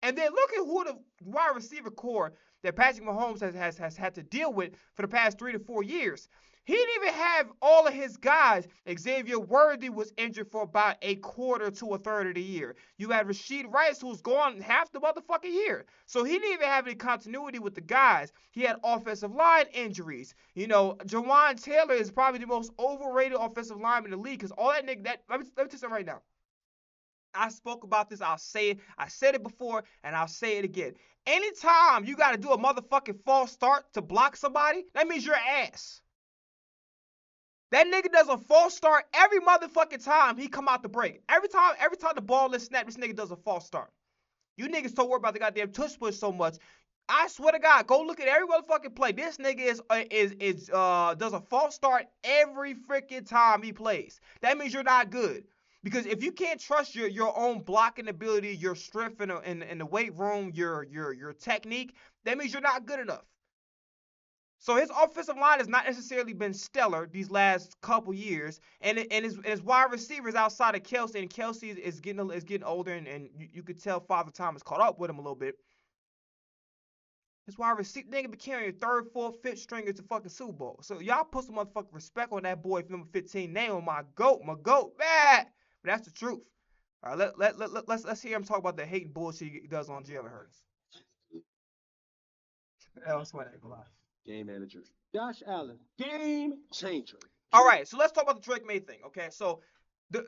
And then look at who the wide receiver core that Patrick Mahomes has had to deal with for the past 3 to 4 years. He didn't even have all of his guys. Xavier Worthy was injured for about a quarter to a third of the year. You had Rashid Rice, who's gone half the motherfucking year. So he didn't even have any continuity with the guys. He had offensive line injuries. You know, Jawan Taylor is probably the most overrated offensive lineman in the league because all that nigga, let me tell you something right now. I spoke about this. I'll say it. I said it before, and I'll say it again. Anytime you got to do a motherfucking false start to block somebody, that means you're ass. That nigga does a false start every motherfucking time he come out the break. Every time the ball is snapped, this nigga does a false start. You niggas so worried about the goddamn tush push so much. I swear to God, go look at every motherfucking play. This nigga does a false start every freaking time he plays. That means you're not good. Because if you can't trust your own blocking ability, your strength in the weight room, your technique, that means you're not good enough. So his offensive line has not necessarily been stellar these last couple years, and his wide receivers outside of Kelce, and Kelce is getting older, and you could tell Father Time has caught up with him a little bit. His wide receiver nigga be carrying third, fourth, fifth stringers to fucking Super Bowl. So y'all put some motherfucking respect on that boy number 15 name on my goat, man. But that's the truth. All right, let's hear him talk about the hate bullshit he does on Jalen Hurts. That was funny. Game manager. Josh Allen. Game changer. All right, so let's talk about the Drake May thing. Okay, so the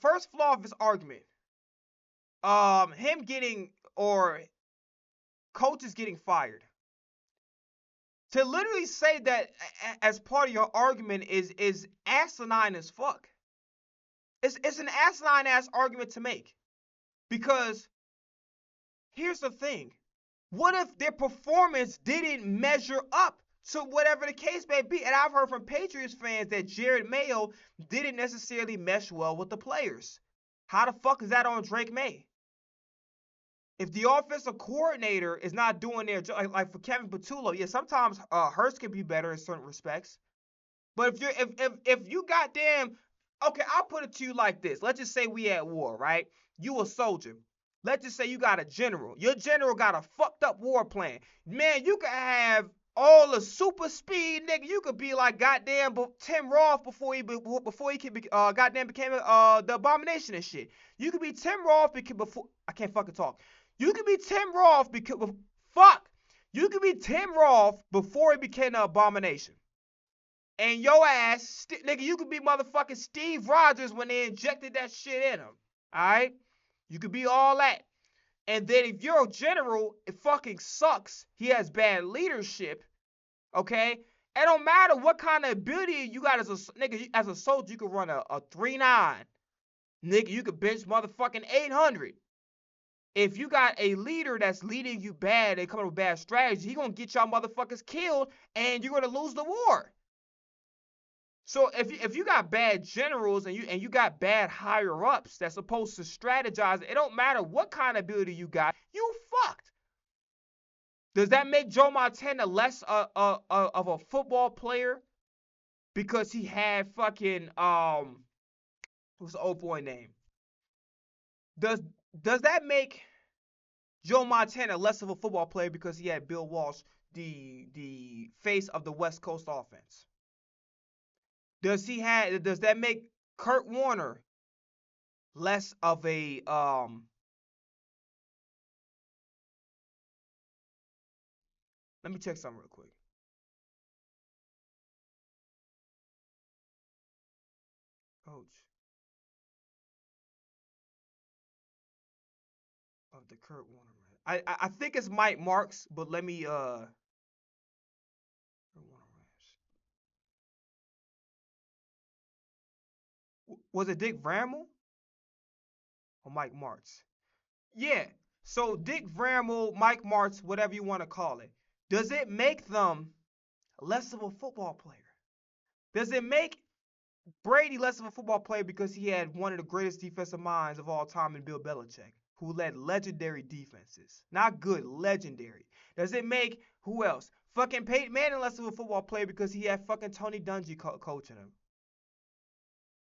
first flaw of his argument, him getting or coaches getting fired. To literally say that as part of your argument is asinine as fuck. It's an asinine ass argument to make. Because here's the thing. What if their performance didn't measure up to whatever the case may be? And I've heard from Patriots fans that Jerod Mayo didn't necessarily mesh well with the players. How the fuck is that on Drake May? If the offensive coordinator is not doing their job, like for Kevin Patullo, yeah, sometimes Hurts can be better in certain respects. But if you goddamn, okay, I'll put it to you like this. Let's just say we at war, right? You a soldier. Let's just say you got a general. Your general got a fucked up war plan. Man, you could have all the super speed, nigga. You could be like goddamn Tim Roth before he goddamn became the Abomination and shit. You could be Tim Roth before I can't fucking talk. You could be Tim Roth You could be Tim Roth before he became the Abomination. And your ass, nigga, you could be motherfucking Steve Rogers when they injected that shit in him. Alright? You could be all that. And then if you're a general, it fucking sucks. He has bad leadership. Okay? It don't matter what kind of ability you got as a nigga. As a soldier, you could run a 3.9. Nigga, you could bench motherfucking 800. If you got a leader that's leading you bad and coming with bad strategy, he gonna get y'all motherfuckers killed and you're gonna lose the war. So if you got bad generals and you got bad higher ups that's supposed to strategize, it don't matter what kind of ability you got, you fucked. Does that make Joe Montana less of a football player because he had fucking what's the old boy name? Does that make Joe Montana less of a football player because he had Bill Walsh, the face of the West Coast offense? Does that make Kurt Warner less of a let me check something real quick. Coach. Kurt Warner. I think it's Mike Marks, but let me was it Dick Bramall or Mike Martz? Yeah. So Dick Bramall, Mike Martz, whatever you want to call it, does it make them less of a football player? Does it make Brady less of a football player because he had one of the greatest defensive minds of all time in Bill Belichick, who led legendary defenses? Not good, legendary. Does it make who else? Fucking Peyton Manning less of a football player because he had fucking Tony Dungy coaching him?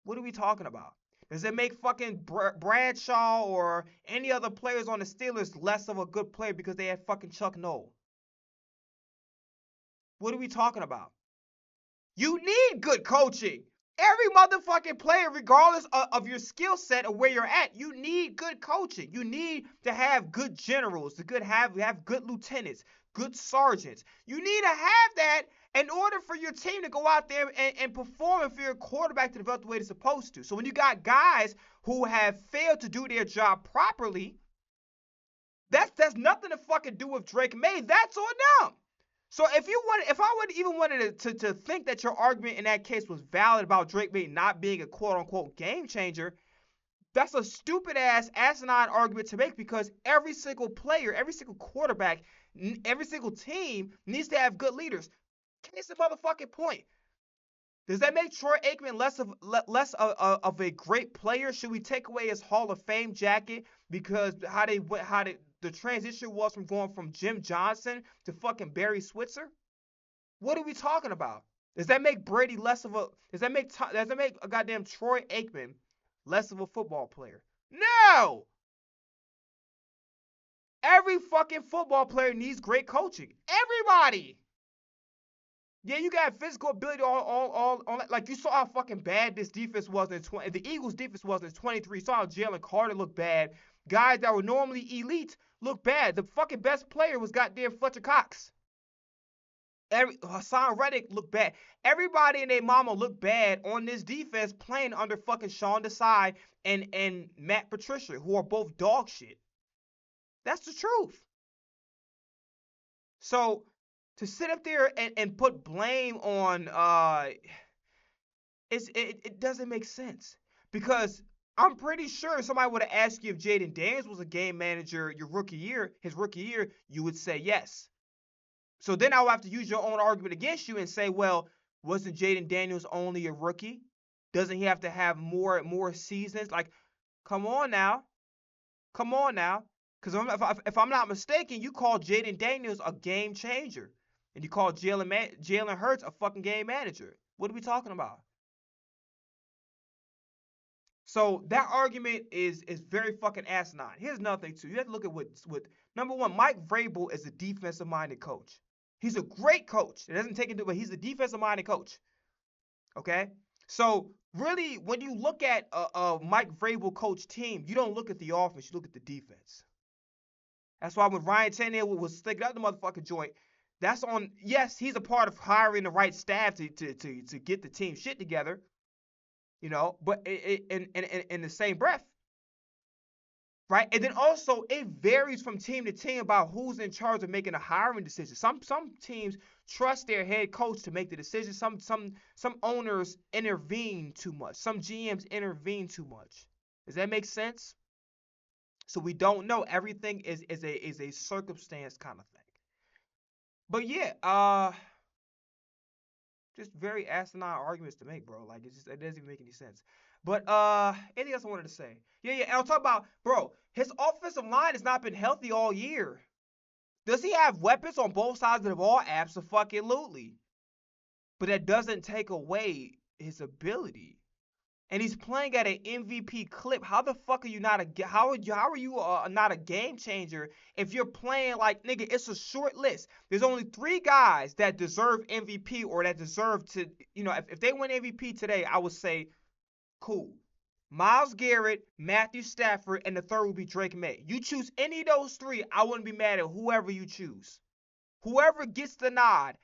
What are we talking about? Does it make fucking Bradshaw or any other players on the Steelers less of a good player because they had fucking Chuck Noll? What are we talking about? You need good coaching. Every motherfucking player, regardless of your skill set or where you're at, you need good coaching. You need to have good generals, to have good lieutenants, good sergeants. You need to have that in order for your team to go out there and perform and for your quarterback to develop the way they're supposed to. So when you got guys who have failed to do their job properly, that's nothing to fucking do with Drake May. That's on them. So if I would even wanted to think that your argument in that case was valid about Drake May not being a quote unquote game changer, that's a stupid ass asinine argument to make because every single player, every single quarterback, every single team needs to have good leaders. Case in motherfucking point. Does that make Troy Aikman less of a great player? Should we take away his Hall of Fame jacket because the transition was from going from Jim Johnson to fucking Barry Switzer? What are we talking about? Does that make Brady less of a? Does that make a goddamn Troy Aikman less of a football player? No. Every fucking football player needs great coaching. Everybody. Yeah, you got physical ability all like you saw how fucking bad this defense was in the Eagles defense was in 23. You saw how Jalen Carter looked bad. Guys that were normally elite look bad. The fucking best player was goddamn Fletcher Cox. Hassan Reddick looked bad. Everybody and their mama looked bad on this defense playing under fucking Sean Desai and Matt Patricia, who are both dog shit. That's the truth. So to sit up there and put blame on it doesn't make sense because I'm pretty sure if somebody would have asked you if Jayden Daniels was a game manager his rookie year, you would say yes. So then I would have to use your own argument against you and say, well, wasn't Jayden Daniels only a rookie? Doesn't he have to have more seasons? Like, come on now. Because if I'm not mistaken, you call Jayden Daniels a game changer. And you call Jalen Hurts a fucking game manager. What are we talking about? So that argument is very fucking asinine. Here's another thing too. You have to look at what number one, Mike Vrabel is a defensive minded coach. He's a great coach. It doesn't take into but he's a defensive minded coach. Okay? So really, when you look at a Mike Vrabel coach team, you don't look at the offense, you look at the defense. That's why when Ryan Tannehill was sticking up the motherfucking joint, that's on. Yes, he's a part of hiring the right staff to get the team shit together. You know, but in the same breath, right? And then also it varies from team to team about who's in charge of making a hiring decision. Some teams trust their head coach to make the decision. Some owners intervene too much. Some GMs intervene too much. Does that make sense? So we don't know. Everything is a circumstance kind of thing. But yeah, just very asinine arguments to make, bro. Like it doesn't even make any sense. But anything else I wanted to say? Yeah. And I'll talk about, bro. His offensive line has not been healthy all year. Does he have weapons on both sides of the ball? Absolutely. But that doesn't take away his ability. And he's playing at an MVP clip. How the fuck are you not how are you not a game changer if you're playing like, nigga, it's a short list. There's only 3 guys that deserve MVP or that deserve to, you know, if they win MVP today, I would say, cool. Myles Garrett, Matthew Stafford, and the third would be Drake May. You choose any of those 3, I wouldn't be mad at whoever you choose. Whoever gets the nod,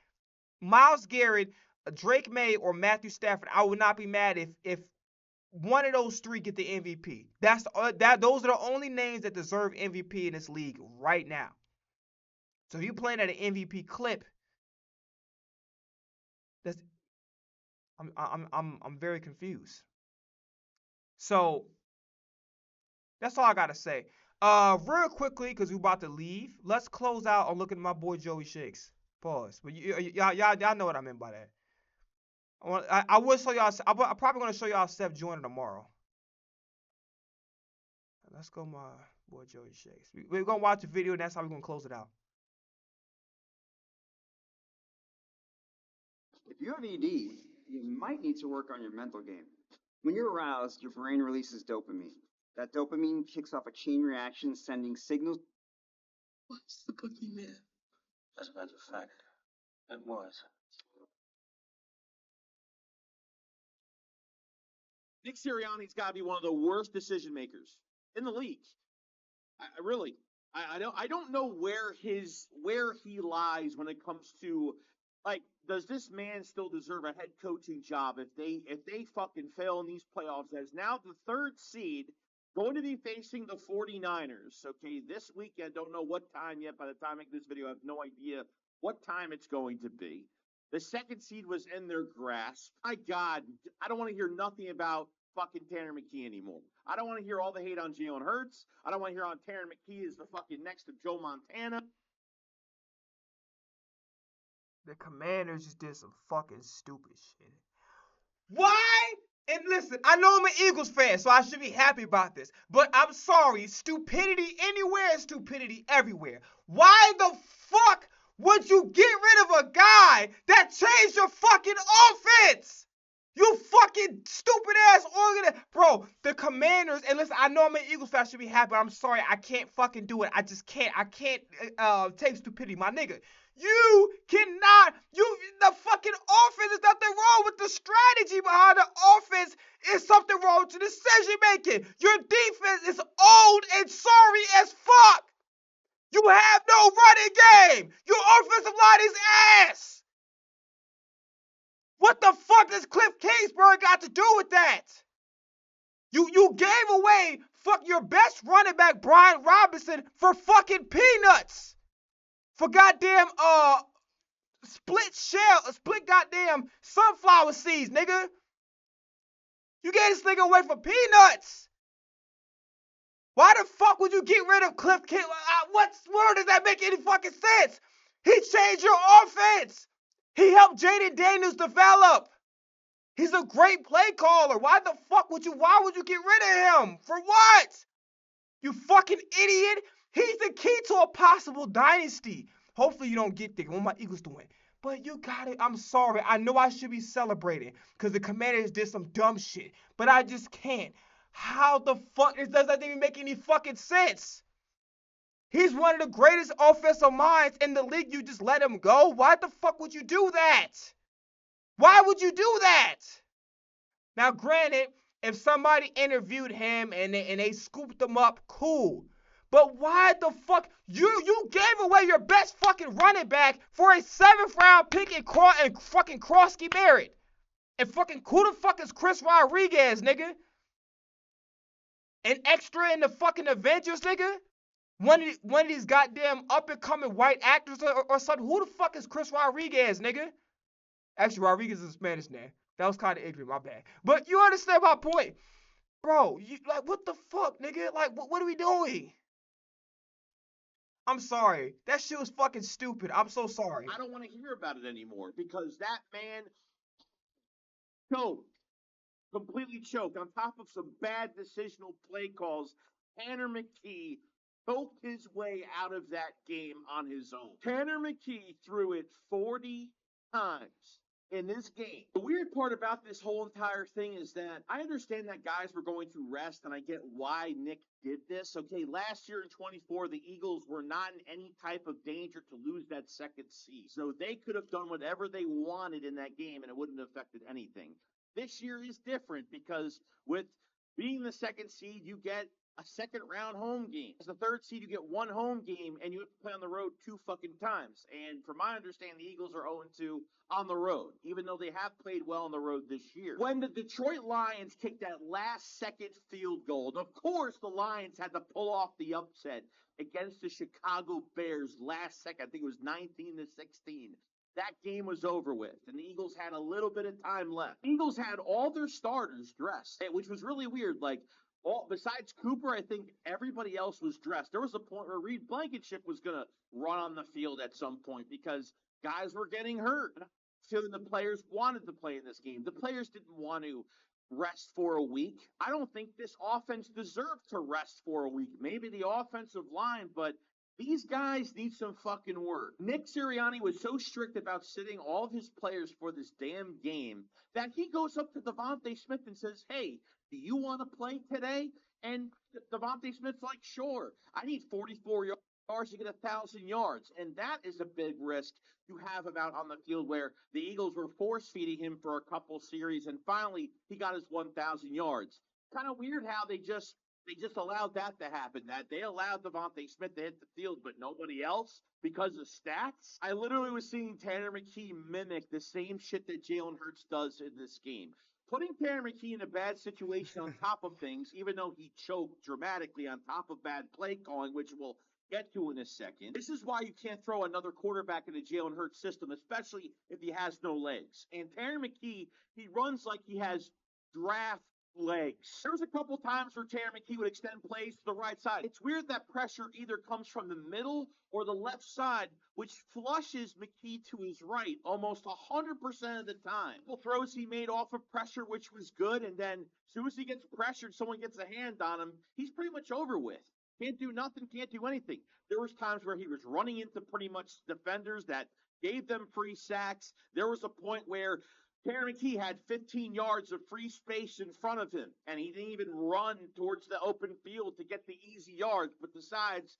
Myles Garrett, Drake May, or Matthew Stafford, I would not be mad if one of those three get the MVP. Those are the only names that deserve MVP in this league right now. So if you're playing at an MVP clip, I'm very confused. So that's all I gotta say. Real quickly, because we're about to leave, let's close out on looking at my boy Joey Shakes. Pause. But y'all know what I meant by that. I will show y'all. I'm probably gonna show y'all Seth Joyner tomorrow. Let's go, my boy Joey Shakes. We're gonna watch the video, and that's how we're gonna close it out. If you have ED, you might need to work on your mental game. When you're aroused, your brain releases dopamine. That dopamine kicks off a chain reaction, sending signals. What's the cookie man? As a matter of fact, it was. Nick Sirianni's got to be one of the worst decision makers in the league. I don't know where he lies when it comes to, like, does this man still deserve a head coaching job if they fucking fail in these playoffs? As now the third seed going to be facing the 49ers. Okay, this weekend, don't know what time yet. By the time I make this video, I have no idea what time it's going to be. The second seed was in their grasp. My God, I don't want to hear nothing about fucking Tanner McKee anymore. I don't want to hear all the hate on Jalen Hurts. I don't want to hear on Tanner McKee is the fucking next to Joe Montana. The Commanders just did some fucking stupid shit. Why? And listen, I know I'm an Eagles fan, so I should be happy about this. But I'm sorry, stupidity anywhere is stupidity everywhere. Why the fuck would you get rid of a guy that changed your fucking offense? You fucking stupid ass organization. Bro, the Commanders, and listen, I know I'm an Eagles fan, I should be happy, but I'm sorry, I can't fucking do it. I just can't. I can't take stupidity, my nigga. You cannot, the fucking offense, is nothing wrong with the strategy behind the offense. It's something wrong with the decision making. Your defense is old and sorry as fuck. You have no running game. Your offensive line is ass. What the fuck does Cliff Kingsbury got to do with that? You gave away your best running back, Brian Robinson, for fucking peanuts. For goddamn split goddamn sunflower seeds, nigga. You gave this nigga away for peanuts. Why the fuck would you get rid of Cliff Kingsbury? Where does that make any fucking sense? He changed your offense. He helped Jaden Daniels develop. He's a great play caller. Why would you get rid of him? For what? You fucking idiot. He's the key to a possible dynasty. Hopefully you don't get there. I want my Eagles to win. But you got it. I'm sorry. I know I should be celebrating because the Commanders did some dumb shit. But I just can't. How the fuck? It doesn't even make any fucking sense. He's one of the greatest offensive minds in the league. You just let him go? Why the fuck would you do that? Why would you do that? Now, granted, if somebody interviewed him and they scooped him up, cool. But why the fuck? You gave away your best fucking running back for a 7th round pick and fucking Krosky Barrett. And fucking who the fuck is Chris Rodriguez, nigga? An extra in the fucking Avengers, nigga? One of these goddamn up-and-coming white actors or something. Who the fuck is Chris Rodriguez, nigga? Actually, Rodriguez is a Spanish name. That was kind of ignorant, my bad. But you understand my point. Bro, what the fuck, nigga? Like, what are we doing? I'm sorry. That shit was fucking stupid. I'm so sorry. I don't want to hear about it anymore because that man completely choked on top of some bad decisional play calls. Tanner McKee choked his way out of that game on his own. Tanner McKee threw it 40 times in this game. The weird part about this whole entire thing is that I understand that guys were going through rest, and I get why Nick did this. Okay, last year in 24, the Eagles were not in any type of danger to lose that second seed. So they could have done whatever they wanted in that game, and it wouldn't have affected anything. This year is different because with being the second seed, you get a second round home game. As the third seed, you get one home game, and you have to play on the road 2 fucking times. And from my understanding, the Eagles are 0-2 on the road, even though they have played well on the road this year. When the Detroit Lions kicked that last second field goal, and of course the Lions had to pull off the upset against the Chicago Bears last second. I think it was 19-16. That game was over with, and the Eagles had a little bit of time left. The Eagles had all their starters dressed, which was really weird. Like, besides Cooper, I think everybody else was dressed. There was a point where Reed Blankenship was going to run on the field at some point because guys were getting hurt. Feeling the players wanted to play in this game. The players didn't want to rest for a week. I don't think this offense deserved to rest for a week. Maybe the offensive line, but these guys need some fucking work. Nick Sirianni was so strict about sitting all of his players for this damn game that he goes up to Devontae Smith and says, hey, do you want to play today? And Devontae Smith's like, sure. I need 44 yards to get 1,000 yards. And that is a big risk you have about on the field where the Eagles were force-feeding him for a couple series, and finally he got his 1,000 yards. Kind of weird how they just allowed that to happen, that they allowed Devontae Smith to hit the field, but nobody else because of stats. I literally was seeing Tanner McKee mimic the same shit that Jalen Hurts does in this game. Putting Tanner McKee in a bad situation on top of things, even though he choked dramatically on top of bad play calling, which we'll get to in a second. This is why you can't throw another quarterback in the Jalen Hurts system, especially if he has no legs. And Tanner McKee, he runs like he has draft legs. There was a couple times where Tanner McKee would extend plays to the right side. It's weird that pressure either comes from the middle or the left side, which flushes McKee to his right almost 100% of the time. Couple throws he made off of pressure, which was good, and then as soon as he gets pressured, someone gets a hand on him, he's pretty much over with. Can't do nothing, can't do anything. There was times where he was running into pretty much defenders that gave them free sacks. There was a point where Tanner McKee had 15 yards of free space in front of him, and he didn't even run towards the open field to get the easy yards, but decides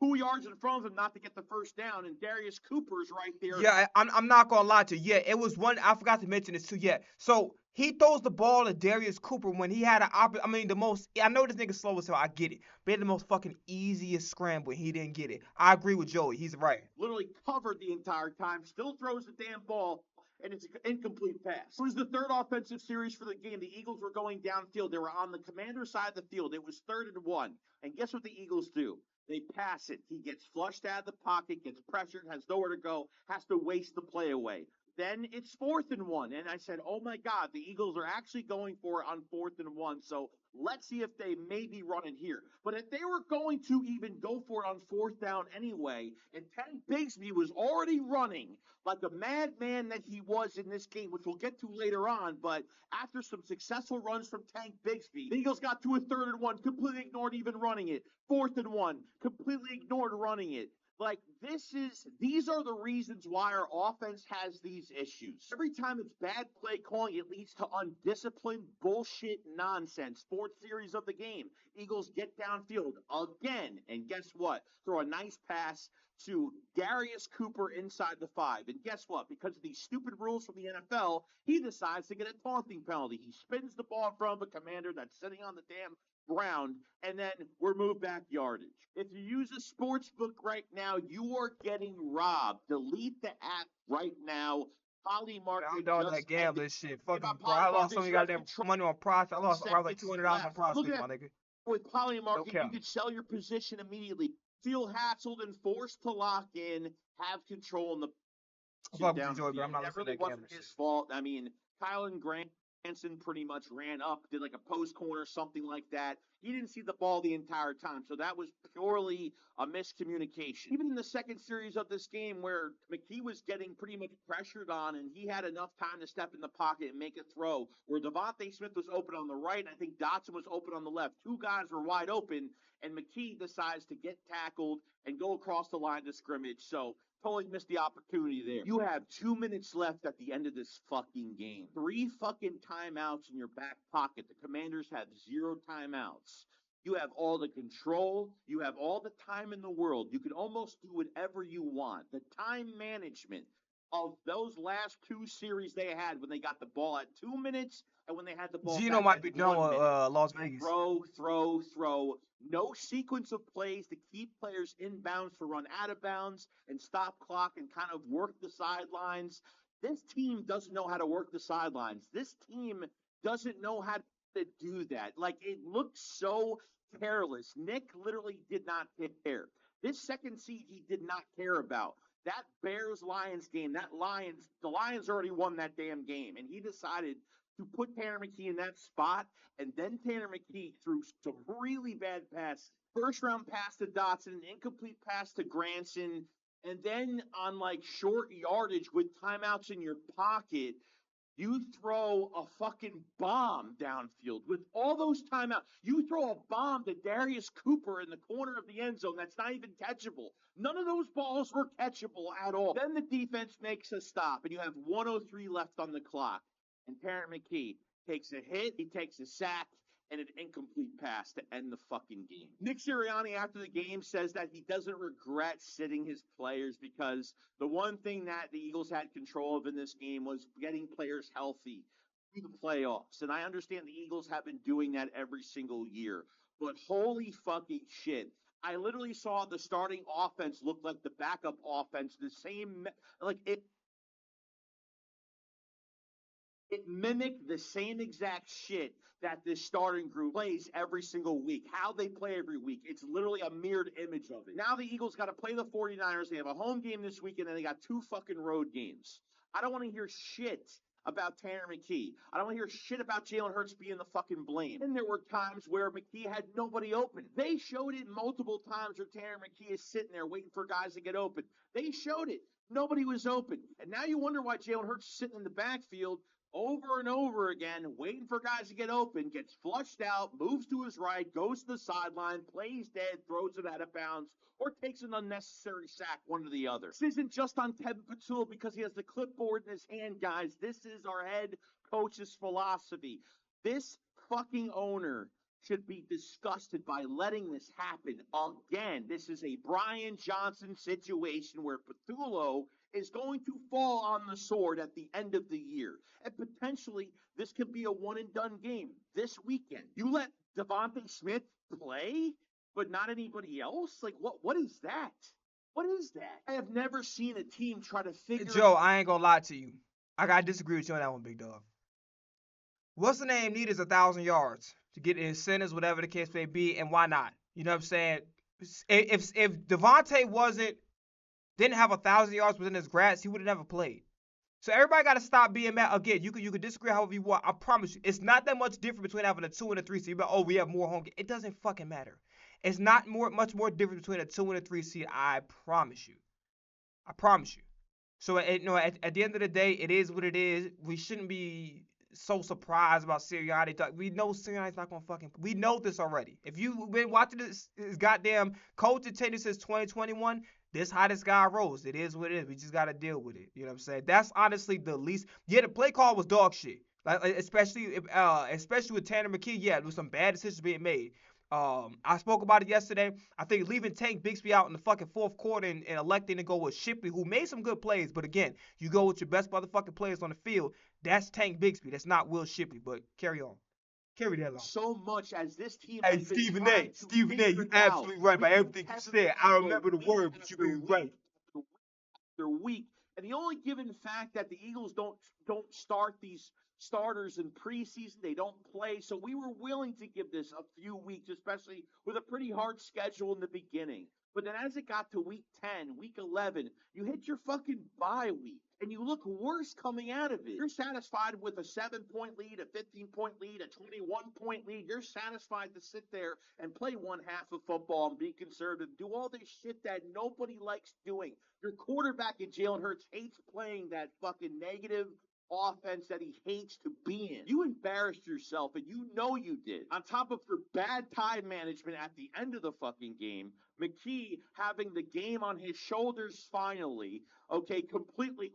2 yards in front of him not to get the first down, and Darius Cooper's right there. Yeah, I'm not gonna lie to you. Yeah, it was one. I forgot to mention this too. Yeah, so he throws the ball to Darius Cooper when he had the most. I know this nigga slow as hell. I get it, but he had the most fucking easiest scramble. He didn't get it. I agree with Joey. He's right. Literally covered the entire time. Still throws the damn ball. And it's an incomplete pass. It was the third offensive series for the game. The Eagles were going downfield. They were on the Commander's side of the field. It was 3rd and 1. And guess what the Eagles do? They pass it. He gets flushed out of the pocket, gets pressured, has nowhere to go, has to waste the play away. Then it's 4th and 1. And I said, oh my God, the Eagles are actually going for it on 4th and 1. So let's see if they maybe run it here. But if they were going to even go for it on 4th down anyway, and Tank Bigsby was already running like a madman that he was in this game, which we'll get to later on, but after some successful runs from Tank Bigsby, the Eagles got to a 3rd and 1, completely ignored even running it. 4th and 1, completely ignored running it. Like, these are the reasons why our offense has these issues. Every time it's bad play calling, it leads to undisciplined bullshit nonsense. 4th series of the game, Eagles get downfield again, and guess what? Throw a nice pass to Darius Cooper inside the 5. And guess what? Because of these stupid rules from the NFL, he decides to get a taunting penalty. He spins the ball in front of a commander that's sitting on the damn ground, and then we're moved back yardage. If you use a sports book right now, you are getting robbed. Delete the app right now. Polymarket I'm done with that gambling shit. Fucking bro, I lost so many goddamn money on prospects. I lost around like $200 on prospects, my nigga. With Polymarket, you can sell your position immediately. Feel hassled and forced to lock in. Have control in the downfield. I'm not That really wasn't his fault. I mean, Kylan Granson pretty much ran up, did like a post corner, something like that. He didn't see the ball the entire time, so that was purely a miscommunication. Even in the second series of this game where McKee was getting pretty much pressured on and he had enough time to step in the pocket and make a throw, where Devontae Smith was open on the right and I think Dotson was open on the left. 2 guys were wide open, and McKee decides to get tackled and go across the line of scrimmage, so totally missed the opportunity there. You have 2 minutes left at the end of this fucking game. 3 fucking timeouts in your back pocket. The Commanders have 0 timeouts. You have all the control. You have all the time in the world. You can almost do whatever you want. The time management of those last 2 series they had when they got the ball at 2 minutes and when they had the ball Gino back might at be 1 done with minute. Las Vegas. Throw. No sequence of plays to keep players in bounds to run out of bounds and stop clock and kind of work the sidelines. This team doesn't know how to work the sidelines. This team doesn't know how to do that. Like, it looked so careless. Nick literally did not care. This second seed he did not care about. That Bears-Lions game, the Lions already won that damn game, and he decided to put Tanner McKee in that spot, and then Tanner McKee threw some really bad passes. First round pass to Dotson, an incomplete pass to Granson, and then on like short yardage with timeouts in your pocket, you throw a fucking bomb downfield with all those timeouts. You throw a bomb to Darius Cooper in the corner of the end zone that's not even catchable. None of those balls were catchable at all. Then the defense makes a stop, and you have 1:03 left on the clock. And Terrence McKee takes a hit, he takes a sack, and an incomplete pass to end the fucking game. Nick Sirianni, after the game, says that he doesn't regret sitting his players because the one thing that the Eagles had control of in this game was getting players healthy through the playoffs. And I understand the Eagles have been doing that every single year. But holy fucking shit. I literally saw the starting offense look like the backup offense, the same, like it mimicked the same exact shit that this starting group plays every single week. How they play every week. It's literally a mirrored image of it. Now the Eagles got to play the 49ers. They have a home game this weekend, and they got 2 fucking road games. I don't want to hear shit about Tanner McKee. I don't want to hear shit about Jalen Hurts being the fucking blame. And there were times where McKee had nobody open. They showed it multiple times where Tanner McKee is sitting there waiting for guys to get open. They showed it. Nobody was open. And now you wonder why Jalen Hurts is sitting in the backfield over and over again, waiting for guys to get open, gets flushed out, moves to his right, goes to the sideline, plays dead, throws it out of bounds, or takes an unnecessary sack, one or the other. This isn't just on Tevin Patul because he has the clipboard in his hand, guys. This is our head coach's philosophy. This fucking owner should be disgusted by letting this happen again. This is a Brian Johnson situation where Patullo is going to fall on the sword at the end of the year. And potentially, this could be a one-and-done game this weekend. You let Devontae Smith play, but not anybody else? Like, what is that? What is that? I have never seen a team try to figure Joe, I ain't gonna lie to you. I gotta disagree with you on that one, big dog. What's the name needed 1,000 yards to get incentives, whatever the case may be, and why not? You know what I'm saying? If Devontae didn't have 1,000 yards within his grasp, he would have never played. So everybody got to stop being mad. Again, you could disagree however you want. I promise you, it's not that much different between having a 2 and a 3 seed. But we have more home games. It doesn't fucking matter. It's not much more different between a 2 and a 3 seed. I promise you. I promise you. So at the end of the day, it is what it is. We shouldn't be so surprised about Sirianni. We know Sirianni's not gonna fucking. We know this already. If you've been watching this goddamn coaching tenure since 2021. This how this guy rolls. It is what it is. We just gotta deal with it. You know what I'm saying? That's honestly the least. Yeah, the play call was dog shit. Like especially with Tanner McKee. Yeah, there was some bad decisions being made. I spoke about it yesterday. I think leaving Tank Bigsby out in the fucking fourth quarter and electing to go with Shipley, who made some good plays. But again, you go with your best motherfucking players on the field. That's Tank Bigsby. That's not Will Shipley. But carry on. Carry that on. So much as this team. Hey, Stephen A. You absolutely right by everything you said. I remember the word, but you be right. They're weak. And the only given fact that the Eagles don't start these starters in preseason, they don't play. So we were willing to give this a few weeks, especially with a pretty hard schedule in the beginning. But then as it got to week 10, week 11, you hit your fucking bye week. And you look worse coming out of it. You're satisfied with a 7-point lead, a 15-point lead, a 21-point lead. You're satisfied to sit there and play one half of football and be conservative, do all this shit that nobody likes doing. Your quarterback in Jalen Hurts hates playing that fucking negative offense that he hates to be in. You embarrassed yourself, and you know you did. On top of your bad time management at the end of the fucking game, McKee having the game on his shoulders finally. Okay, completely.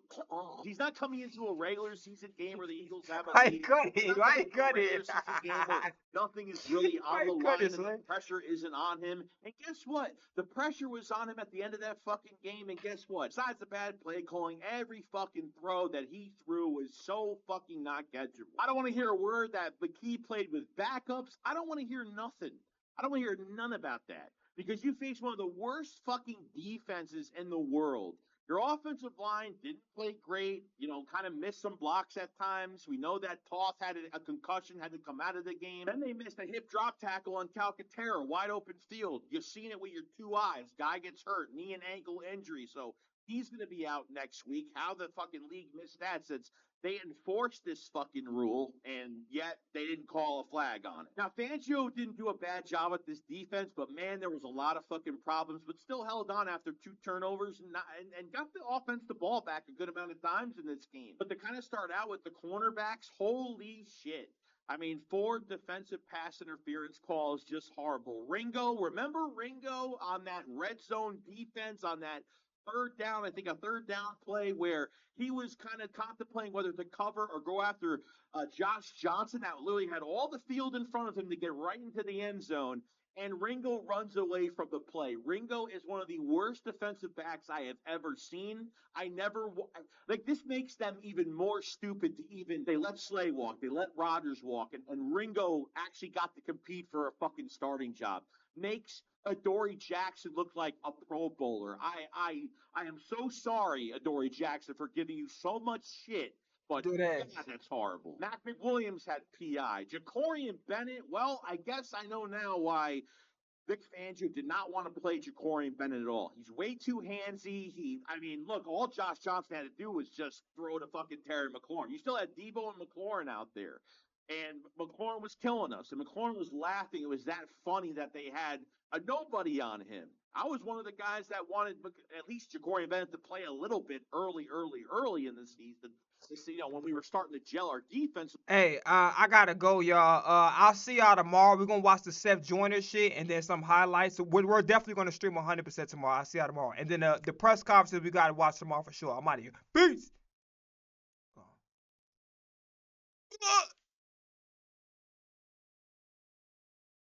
He's not coming into a regular season game where the Eagles have a Why lead. couldn't He's he? not Why coming into a couldn't he? regular season game where nothing is really on Why the line couldn't and he? the pressure isn't on him. And guess what? The pressure was on him at the end of that fucking game. And guess what? Besides the bad play calling, every fucking throw that he threw was so fucking not catchable. I don't want to hear a word that McKee played with backups. I don't want to hear nothing. I don't want to hear none about that. Because you face one of the worst fucking defenses in the world. Your offensive line didn't play great, kind of missed some blocks at times. We know that Toth had a concussion, had to come out of the game. Then they missed a hip drop tackle on Calcaterra, wide open field. You've seen it with your two eyes. Guy gets hurt, knee and ankle injury. So he's going to be out next week. How the fucking league missed that since they enforced this fucking rule, and yet they didn't call a flag on it. Now, Fangio didn't do a bad job at this defense, but man, there was a lot of fucking problems, but still held on after 2 turnovers and got the offense the ball back a good amount of times in this game. But to kind of start out with the cornerbacks, holy shit. I mean, 4 defensive pass interference calls, just horrible. Remember Ringo on that red zone defense on that third down play where he was kind of contemplating whether to cover or go after Josh Johnson that literally had all the field in front of him to get right into the end zone, and Ringo runs away from the play. Ringo is one of the worst defensive backs I have ever seen. This makes them even more stupid they let Slay walk, they let Rodgers walk, and Ringo actually got to compete for a fucking starting job. Makes Adoree Jackson look like a Pro Bowler. I am so sorry, Adoree Jackson, for giving you so much shit, but Do that. God, that's horrible. Mac McWilliams had PI. Jacorian Bennett, well, I guess I know now why Vic Fangio did not want to play Jacorian Bennett at all. He's way too handsy. Look, all Josh Johnson had to do was just throw to fucking Terry McLaurin. You still had Debo and McLaurin out there. And McLaurin was killing us. And McLaurin was laughing. It was that funny that they had a nobody on him. I was one of the guys that wanted at least Jacorian Bennett to play a little bit early in the season. When we were starting to gel our defense. Hey, I gotta go, y'all. I'll see y'all tomorrow. We're gonna watch the Seth Joyner shit and then some highlights. So we're definitely gonna stream 100% tomorrow. I'll see y'all tomorrow. And then the press conferences we gotta watch tomorrow for sure. I'm out of here. Peace.